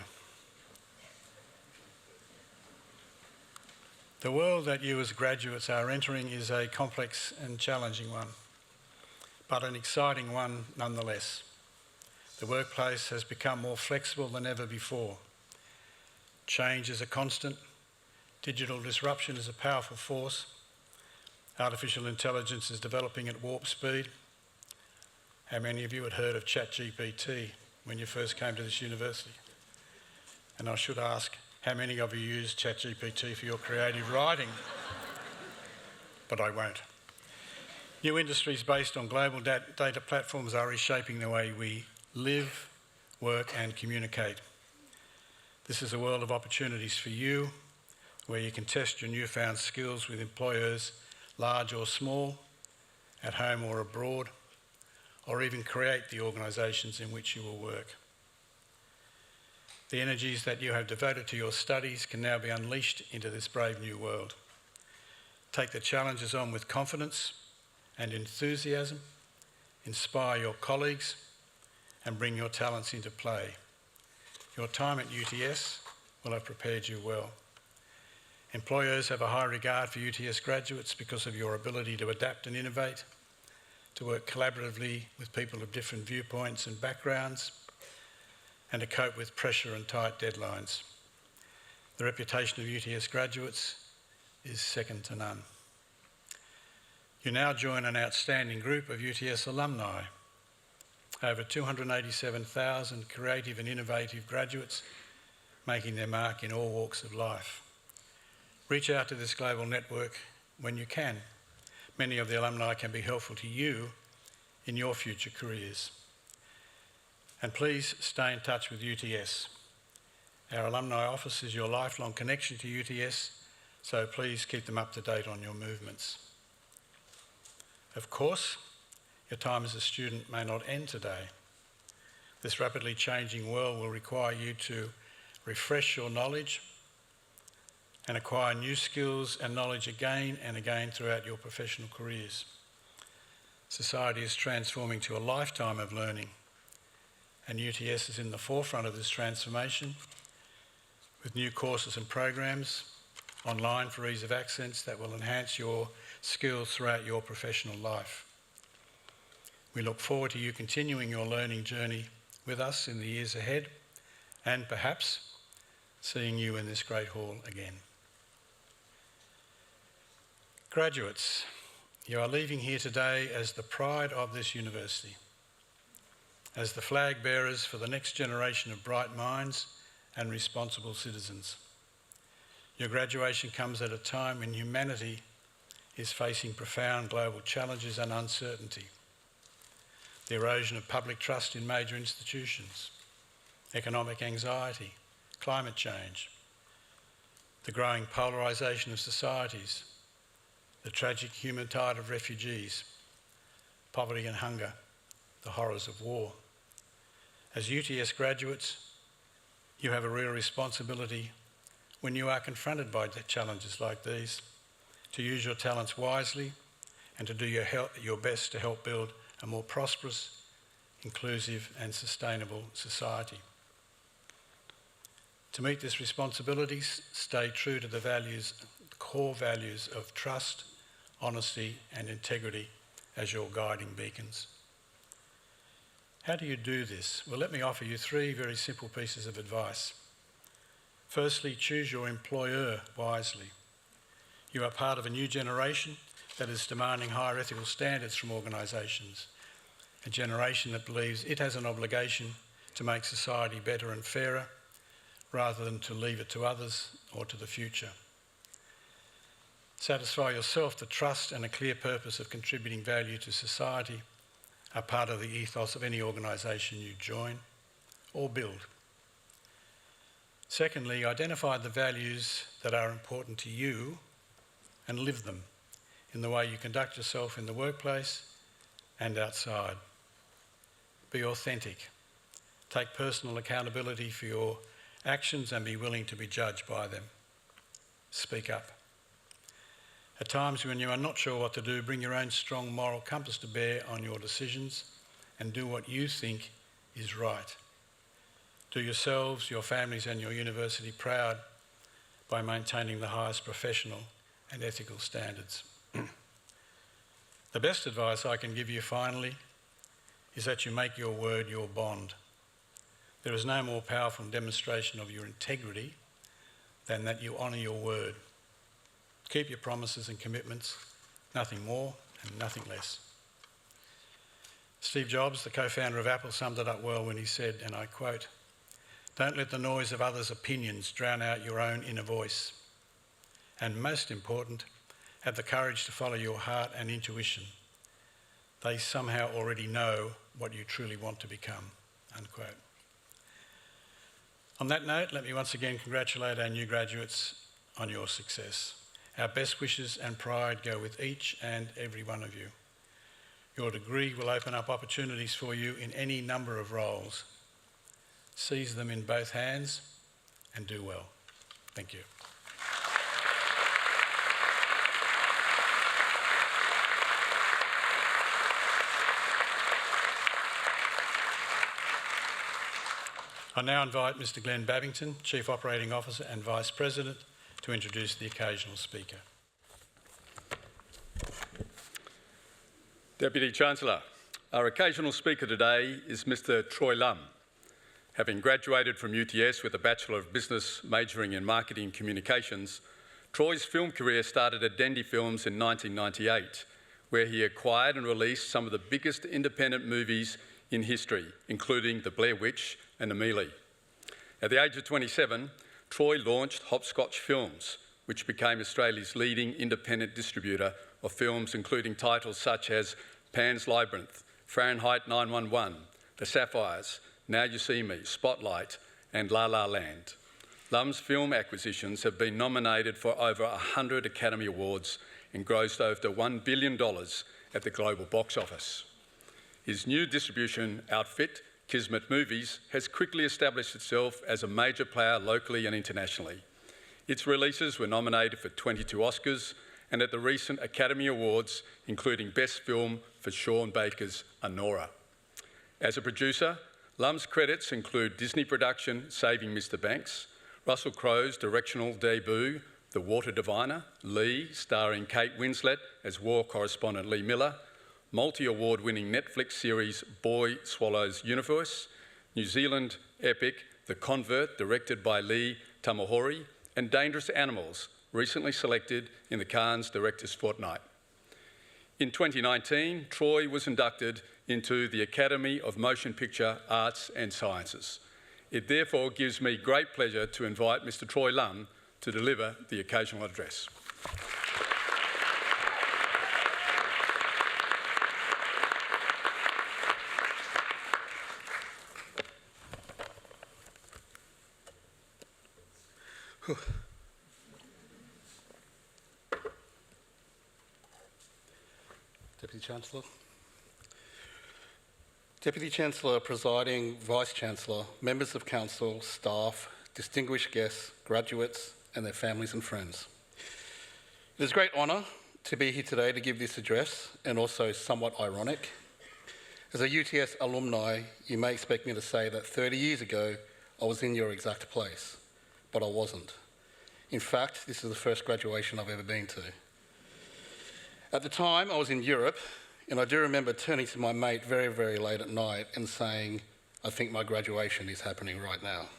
The world that you as graduates are entering is a complex and challenging one. but an exciting one nonetheless. The workplace has become more flexible than ever before. Change is a constant. Digital disruption is a powerful force. Artificial intelligence is developing at warp speed. How many of you had heard of ChatGPT when you first came to this university? And I should ask, how many of you use ChatGPT for your creative writing? But I won't. New industries based on global data platforms are reshaping the way we live, work and communicate. This is a world of opportunities for you, where you can test your newfound skills with employers, large or small, at home or abroad, or even create the organisations in which you will work. The energies that you have devoted to your studies can now be unleashed into this brave new world. Take the challenges on with confidence and enthusiasm, inspire your colleagues, and bring your talents into play. Your time at UTS will have prepared you well. Employers have a high regard for UTS graduates because of your ability to adapt and innovate, to work collaboratively with people of different viewpoints and backgrounds, and to cope with pressure and tight deadlines. The reputation of UTS graduates is second to none. You now join an outstanding group of UTS alumni. Over 287,000 creative and innovative graduates making their mark in all walks of life. Reach out to this global network when you can. Many of the alumni can be helpful to you in your future careers. And please stay in touch with UTS. Our alumni office is your lifelong connection to UTS, so please keep them up to date on your movements. Of course, your time as a student may not end today. This rapidly changing world will require you to refresh your knowledge and acquire new skills and knowledge again and again throughout your professional careers. Society is transforming to a lifetime of learning, and UTS is in the forefront of this transformation with new courses and programs online for ease of access that will enhance your skills throughout your professional life. We look forward to you continuing your learning journey with us in the years ahead and perhaps seeing you in this great hall again. Graduates, you are leaving here today as the pride of this university, as the flag bearers for the next generation of bright minds and responsible citizens. Your graduation comes at a time when humanity is facing profound global challenges and uncertainty. The erosion of public trust in major institutions, economic anxiety, climate change, the growing polarisation of societies, the tragic human tide of refugees, poverty and hunger, the horrors of war. As UTS graduates, you have a real responsibility when you are confronted by challenges like these to use your talents wisely and to do your best to help build a more prosperous, inclusive and sustainable society. To meet this responsibility, stay true to the core values of trust, honesty and integrity as your guiding beacons. How do you do this? Well, let me offer you three very simple pieces of advice. Firstly, choose your employer wisely. You are part of a new generation that is demanding higher ethical standards from organisations, a generation that believes it has an obligation to make society better and fairer rather than to leave it to others or to the future. Satisfy yourself that trust and a clear purpose of contributing value to society are part of the ethos of any organisation you join or build. Secondly, identify the values that are important to you and live them in the way you conduct yourself in the workplace and outside. Be authentic. Take personal accountability for your actions and be willing to be judged by them. Speak up. At times when you are not sure what to do, bring your own strong moral compass to bear on your decisions and do what you think is right. Do yourselves, your families and your university proud by maintaining the highest professional and ethical standards. The best advice I can give you finally is that you make your word your bond. There is no more powerful demonstration of your integrity than that you honour your word. Keep your promises and commitments, nothing more and nothing less. Steve Jobs, the co-founder of Apple, summed it up well when he said, and I quote, "Don't let the noise of others' opinions drown out your own inner voice. And most important, have the courage to follow your heart and intuition. They somehow already know what you truly want to become," unquote. On that note, let me once again congratulate our new graduates on your success. Our best wishes and pride go with each and every one of you. Your degree will open up opportunities for you in any number of roles. Seize them in both hands and do well. Thank you. I now invite Mr. Glenn Babington, Chief Operating Officer and Vice President, to introduce the occasional speaker. Deputy Chancellor, our occasional speaker today is Mr. Troy Lum. Having graduated from UTS with a Bachelor of Business majoring in Marketing and Communications, Troy's film career started at Dendy Films in 1998, where he acquired and released some of the biggest independent movies in history, including The Blair Witch and Amelie. At the age of 27, Troy launched Hopscotch Films, which became Australia's leading independent distributor of films, including titles such as Pan's Labyrinth, Fahrenheit 9/11, The Sapphires, Now You See Me, Spotlight, and La La Land. Lum's film acquisitions have been nominated for over 100 Academy Awards and grossed over $1 billion at the global box office. His new distribution outfit, Kismet Movies, has quickly established itself as a major player locally and internationally. Its releases were nominated for 22 Oscars and at the recent Academy Awards, including Best Film for Sean Baker's Anora. As a producer, Lum's credits include Disney production Saving Mr. Banks, Russell Crowe's directorial debut, The Water Diviner, Lee, starring Kate Winslet as war correspondent Lee Miller, multi-award-winning Netflix series Boy Swallows Universe, New Zealand epic The Convert, directed by Lee Tamahori, and Dangerous Animals, recently selected in the Cannes Directors' Fortnight. In 2019, Troy was inducted into the Academy of Motion Picture Arts and Sciences. It therefore gives me great pleasure to invite Mr. Troy Lum to deliver the occasional address. Deputy Chancellor. Deputy Chancellor, Presiding Vice-Chancellor, members of Council, staff, distinguished guests, graduates and their families and friends. It is a great honour to be here today to give this address, and also somewhat ironic. As a UTS alumni, you may expect me to say that 30 years ago I was in your exact place, but I wasn't. In fact, this is the first graduation I've ever been to. At the time, I was in Europe, and I do remember turning to my mate very, very late at night and saying, "I think my graduation is happening right now."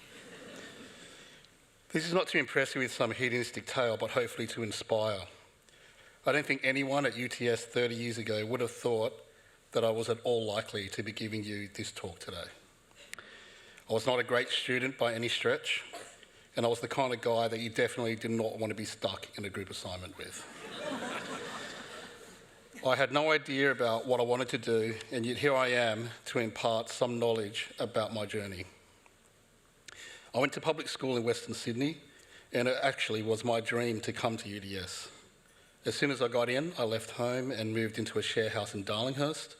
This is not to impress you with some hedonistic tale, but hopefully to inspire. I don't think anyone at UTS 30 years ago would have thought that I was at all likely to be giving you this talk today. I was not a great student by any stretch, and I was the kind of guy that you definitely did not want to be stuck in a group assignment with. I had no idea about what I wanted to do, and yet here I am to impart some knowledge about my journey. I went to public school in Western Sydney, and it actually was my dream to come to UTS. As soon as I got in, I left home and moved into a share house in Darlinghurst.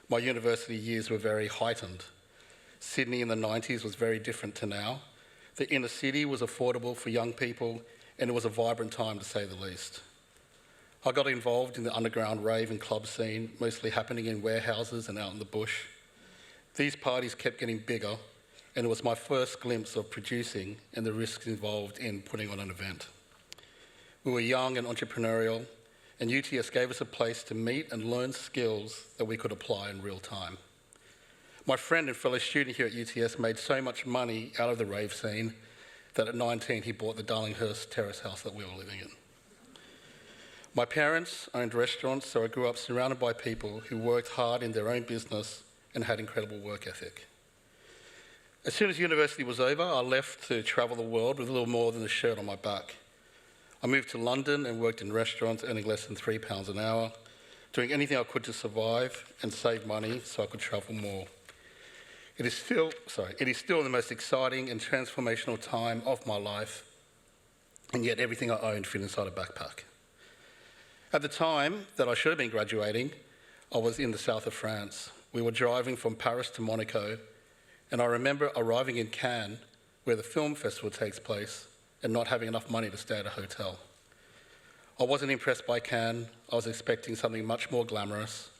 My university years were very heightened. Sydney in the 90s was very different to now. The inner city was affordable for young people, and it was a vibrant time to say the least. I got involved in the underground rave and club scene, mostly happening in warehouses and out in the bush. These parties kept getting bigger, and it was my first glimpse of producing and the risks involved in putting on an event. We were young and entrepreneurial, and UTS gave us a place to meet and learn skills that we could apply in real time. My friend and fellow student here at UTS made so much money out of the rave scene that at 19 he bought the Darlinghurst terrace house that we were living in. My parents owned restaurants, so I grew up surrounded by people who worked hard in their own business and had incredible work ethic. As soon as university was over, I left to travel the world with a little more than a shirt on my back. I moved to London and worked in restaurants, earning less than £3 an hour, doing anything I could to survive and save money so I could travel more. It is still the most exciting and transformational time of my life, and yet everything I owned fit inside a backpack. At the time that I should have been graduating, I was in the south of France. We were driving from Paris to Monaco, and I remember arriving in Cannes, where the film festival takes place, and not having enough money to stay at a hotel. I wasn't impressed by Cannes. I was expecting something much more glamorous,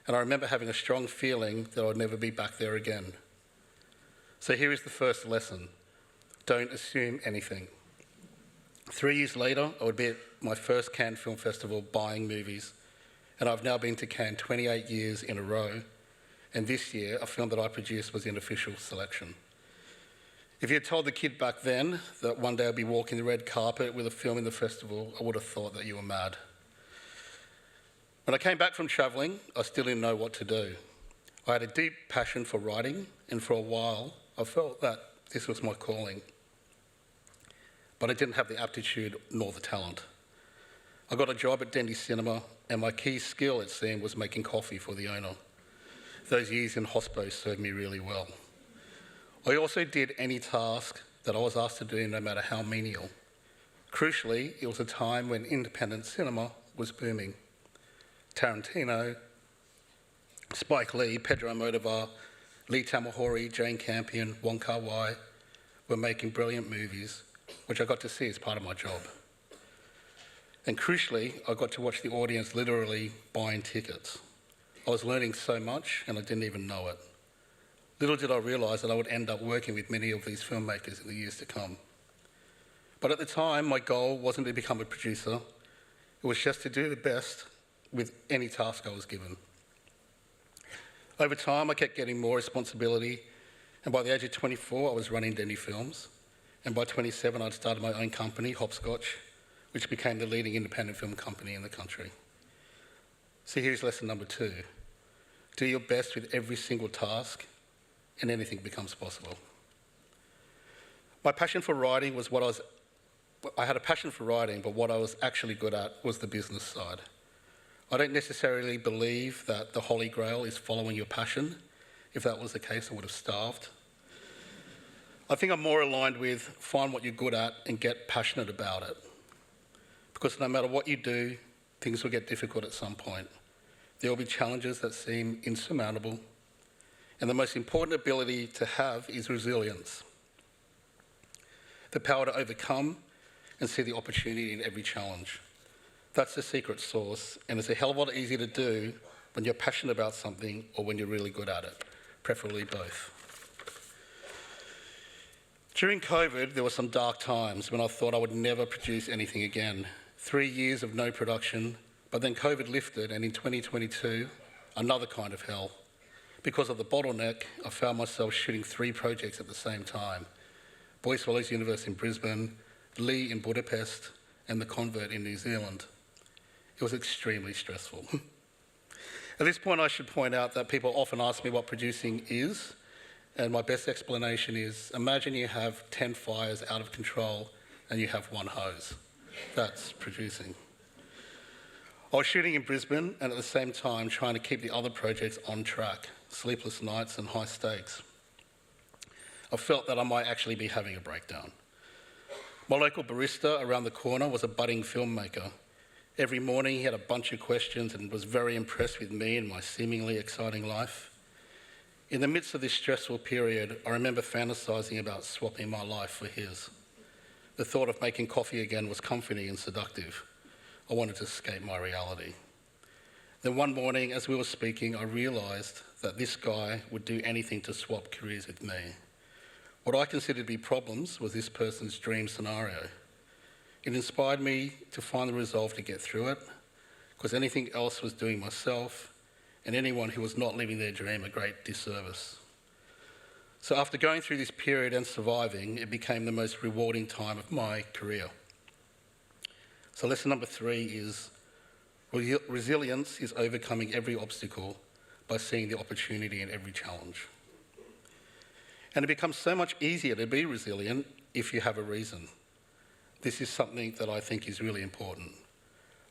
and I remember having a strong feeling that I'd never be back there again. So here is the first lesson. Don't assume anything. 3 years later, I would be at my first Cannes Film Festival buying movies, and I've now been to Cannes 28 years in a row, and this year, a film that I produced was in official selection. If you had told the kid back then that one day I'd be walking the red carpet with a film in the festival, I would have thought that you were mad. When I came back from travelling, I still didn't know what to do. I had a deep passion for writing, and for a while, I felt that this was my calling. But I didn't have the aptitude nor the talent. I got a job at Dendy Cinema, and my key skill, it seemed, was making coffee for the owner. Those years in hospo served me really well. I also did any task that I was asked to do, no matter how menial. Crucially, it was a time when independent cinema was booming. Tarantino, Spike Lee, Pedro Almodovar, Lee Tamahori, Jane Campion, Wong Kar-wai were making brilliant movies, which I got to see as part of my job. And crucially, I got to watch the audience literally buying tickets. I was learning so much, and I didn't even know it. Little did I realise that I would end up working with many of these filmmakers in the years to come. But at the time, my goal wasn't to become a producer. It was just to do the best with any task I was given. Over time, I kept getting more responsibility, and by the age of 24, I was running Dendy Films. And by 27, I'd started my own company, Hopscotch, which became the leading independent film company in the country. So here's lesson number 2. Do your best with every single task, and anything becomes possible. My passion for writing was I had a passion for writing, but what I was actually good at was the business side. I don't necessarily believe that the Holy Grail is following your passion. If that was the case, I would have starved. I think I'm more aligned with find what you're good at and get passionate about it. Because no matter what you do, things will get difficult at some point. There will be challenges that seem insurmountable. And the most important ability to have is resilience. The power to overcome and see the opportunity in every challenge. That's the secret sauce, and it's a hell of a lot easier to do when you're passionate about something or when you're really good at it, preferably both. During COVID, there were some dark times when I thought I would never produce anything again. 3 years of no production, but then COVID lifted, and in 2022, another kind of hell. Because of the bottleneck, I found myself shooting 3 projects at the same time. Boys Wallis University in Brisbane, Lee in Budapest, and The Convert in New Zealand. It was extremely stressful. At this point, I should point out that people often ask me what producing is, and my best explanation is, imagine you have 10 fires out of control and you have 1 hose. That's producing. I was shooting in Brisbane and at the same time trying to keep the other projects on track, sleepless nights and high stakes. I felt that I might actually be having a breakdown. My local barista around the corner was a budding filmmaker. Every morning he had a bunch of questions and was very impressed with me and my seemingly exciting life. In the midst of this stressful period, I remember fantasising about swapping my life for his. The thought of making coffee again was comforting and seductive. I wanted to escape my reality. Then one morning, as we were speaking, I realised that this guy would do anything to swap careers with me. What I considered to be problems was this person's dream scenario. It inspired me to find the resolve to get through it, because anything else was doing myself and anyone who was not living their dream a great disservice. So after going through this period and surviving, it became the most rewarding time of my career. So lesson number 3 is resilience is overcoming every obstacle by seeing the opportunity in every challenge. And it becomes so much easier to be resilient if you have a reason. This is something that I think is really important.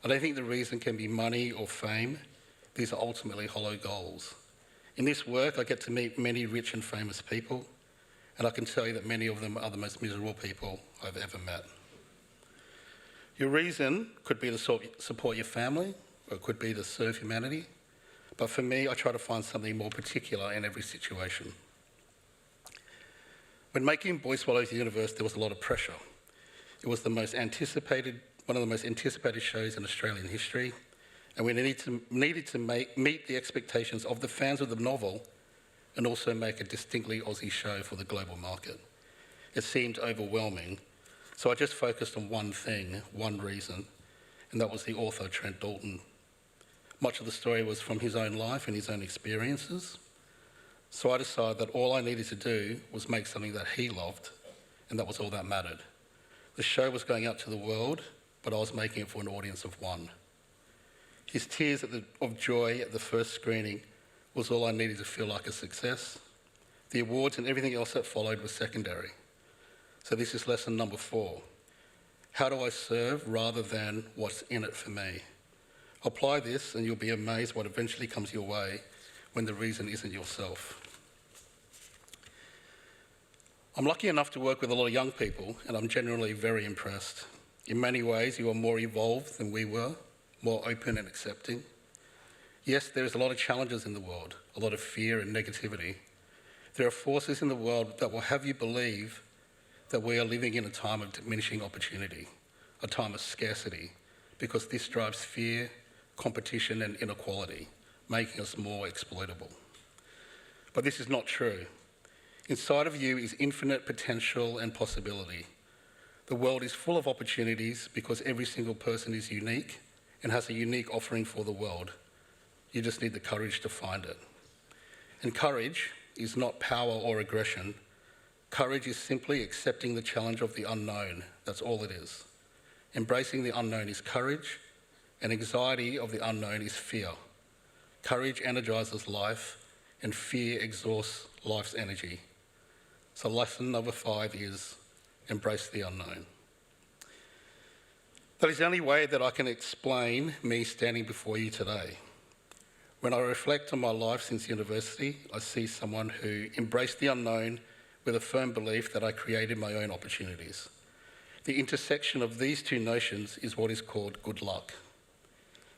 I don't think the reason can be money or fame. These are ultimately hollow goals. In this work, I get to meet many rich and famous people, and I can tell you that many of them are the most miserable people I've ever met. Your reason could be to support your family, or it could be to serve humanity, but for me, I try to find something more particular in every situation. When making Boy Swallows Universe, there was a lot of pressure. It was one of the most anticipated shows in Australian history, and we needed to meet the expectations of the fans of the novel and also make a distinctly Aussie show for the global market. It seemed overwhelming, so I just focused on one thing, one reason, and that was the author, Trent Dalton. Much of the story was from his own life and his own experiences, so I decided that all I needed to do was make something that he loved, and that was all that mattered. The show was going out to the world, but I was making it for an audience of one. His tears of joy at the first screening was all I needed to feel like a success. The awards and everything else that followed was secondary. So this is lesson number 4. How do I serve rather than what's in it for me? Apply this and you'll be amazed what eventually comes your way when the reason isn't yourself. I'm lucky enough to work with a lot of young people, and I'm generally very impressed. In many ways, you are more evolved than we were, more open and accepting. Yes, there is a lot of challenges in the world, a lot of fear and negativity. There are forces in the world that will have you believe that we are living in a time of diminishing opportunity, a time of scarcity, because this drives fear, competition and inequality, making us more exploitable. But this is not true. Inside of you is infinite potential and possibility. The world is full of opportunities because every single person is unique and has a unique offering for the world. You just need the courage to find it. And courage is not power or aggression. Courage is simply accepting the challenge of the unknown. That's all it is. Embracing the unknown is courage, and anxiety of the unknown is fear. Courage energizes life, and fear exhausts life's energy. So lesson number 5 is embrace the unknown. That is the only way that I can explain me standing before you today. When I reflect on my life since university, I see someone who embraced the unknown with a firm belief that I created my own opportunities. The intersection of these two notions is what is called good luck.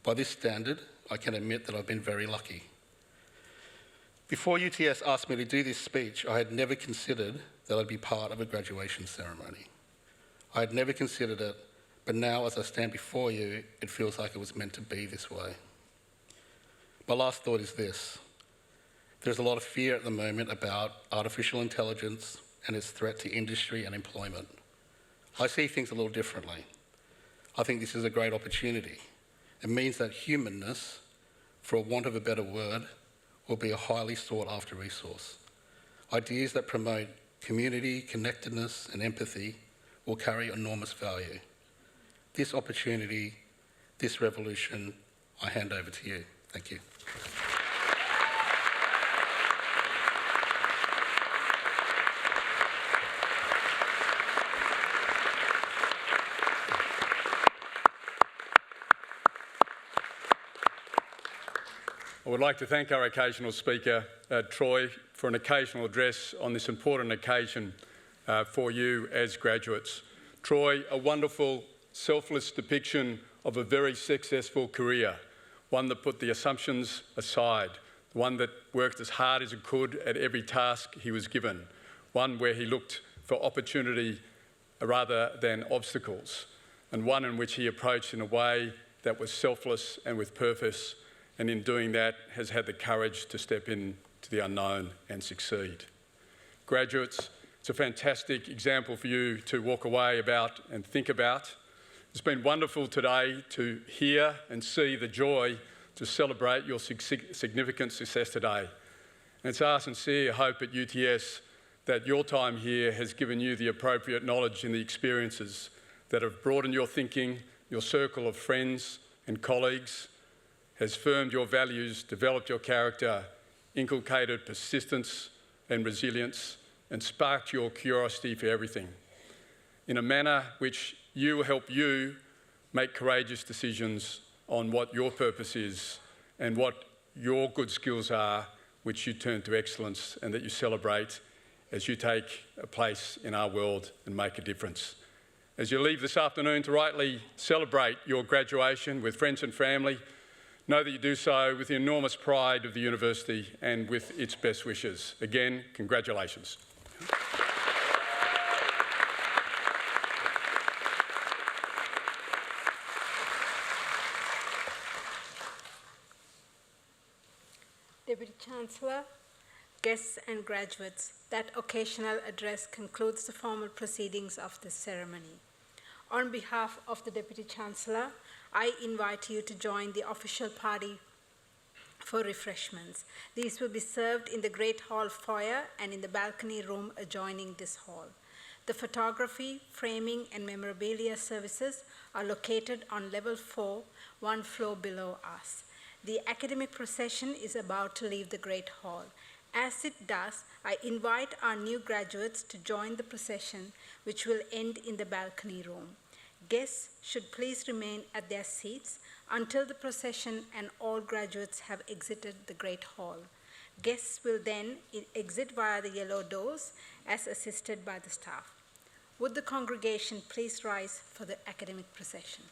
By this standard, I can admit that I've been very lucky. Before UTS asked me to do this speech, I had never considered that I'd be part of a graduation ceremony. I had never considered it, but now as I stand before you, it feels like it was meant to be this way. My last thought is this. There's a lot of fear at the moment about artificial intelligence and its threat to industry and employment. I see things a little differently. I think this is a great opportunity. It means that humanness, for want of a better word, will be a highly sought after resource. Ideas that promote community, connectedness and empathy will carry enormous value. This opportunity, this revolution, I hand over to you. Thank you. I would like to thank our occasional speaker, Troy, for an occasional address on this important occasion for you as graduates. Troy, a wonderful, selfless depiction of a very successful career, one that put the assumptions aside, one that worked as hard as he could at every task he was given, one where he looked for opportunity rather than obstacles, and one in which he approached in a way that was selfless and with purpose, and in doing that has had the courage to step into the unknown and succeed. Graduates, it's a fantastic example for you to walk away about and think about. It's been wonderful today to hear and see the joy to celebrate your significant success today. And it's our sincere hope at UTS that your time here has given you the appropriate knowledge and the experiences that have broadened your thinking, your circle of friends and colleagues, has firmed your values, developed your character, inculcated persistence and resilience, and sparked your curiosity for everything in a manner which will help you make courageous decisions on what your purpose is and what your good skills are, which you turn to excellence and that you celebrate as you take a place in our world and make a difference. As you leave this afternoon to rightly celebrate your graduation with friends and family, know that you do so with the enormous pride of the university and with its best wishes. Again, congratulations. Deputy Chancellor, guests and graduates, that occasional address concludes the formal proceedings of this ceremony. On behalf of the Deputy Chancellor, I invite you to join the official party for refreshments. These will be served in the Great Hall foyer and in the balcony room adjoining this hall. The photography, framing, and memorabilia services are located on level 4, one floor below us. The academic procession is about to leave the Great Hall. As it does, I invite our new graduates to join the procession, which will end in the balcony room. Guests should please remain at their seats until the procession and all graduates have exited the Great Hall. Guests will then exit via the yellow doors as assisted by the staff. Would the congregation please rise for the academic procession?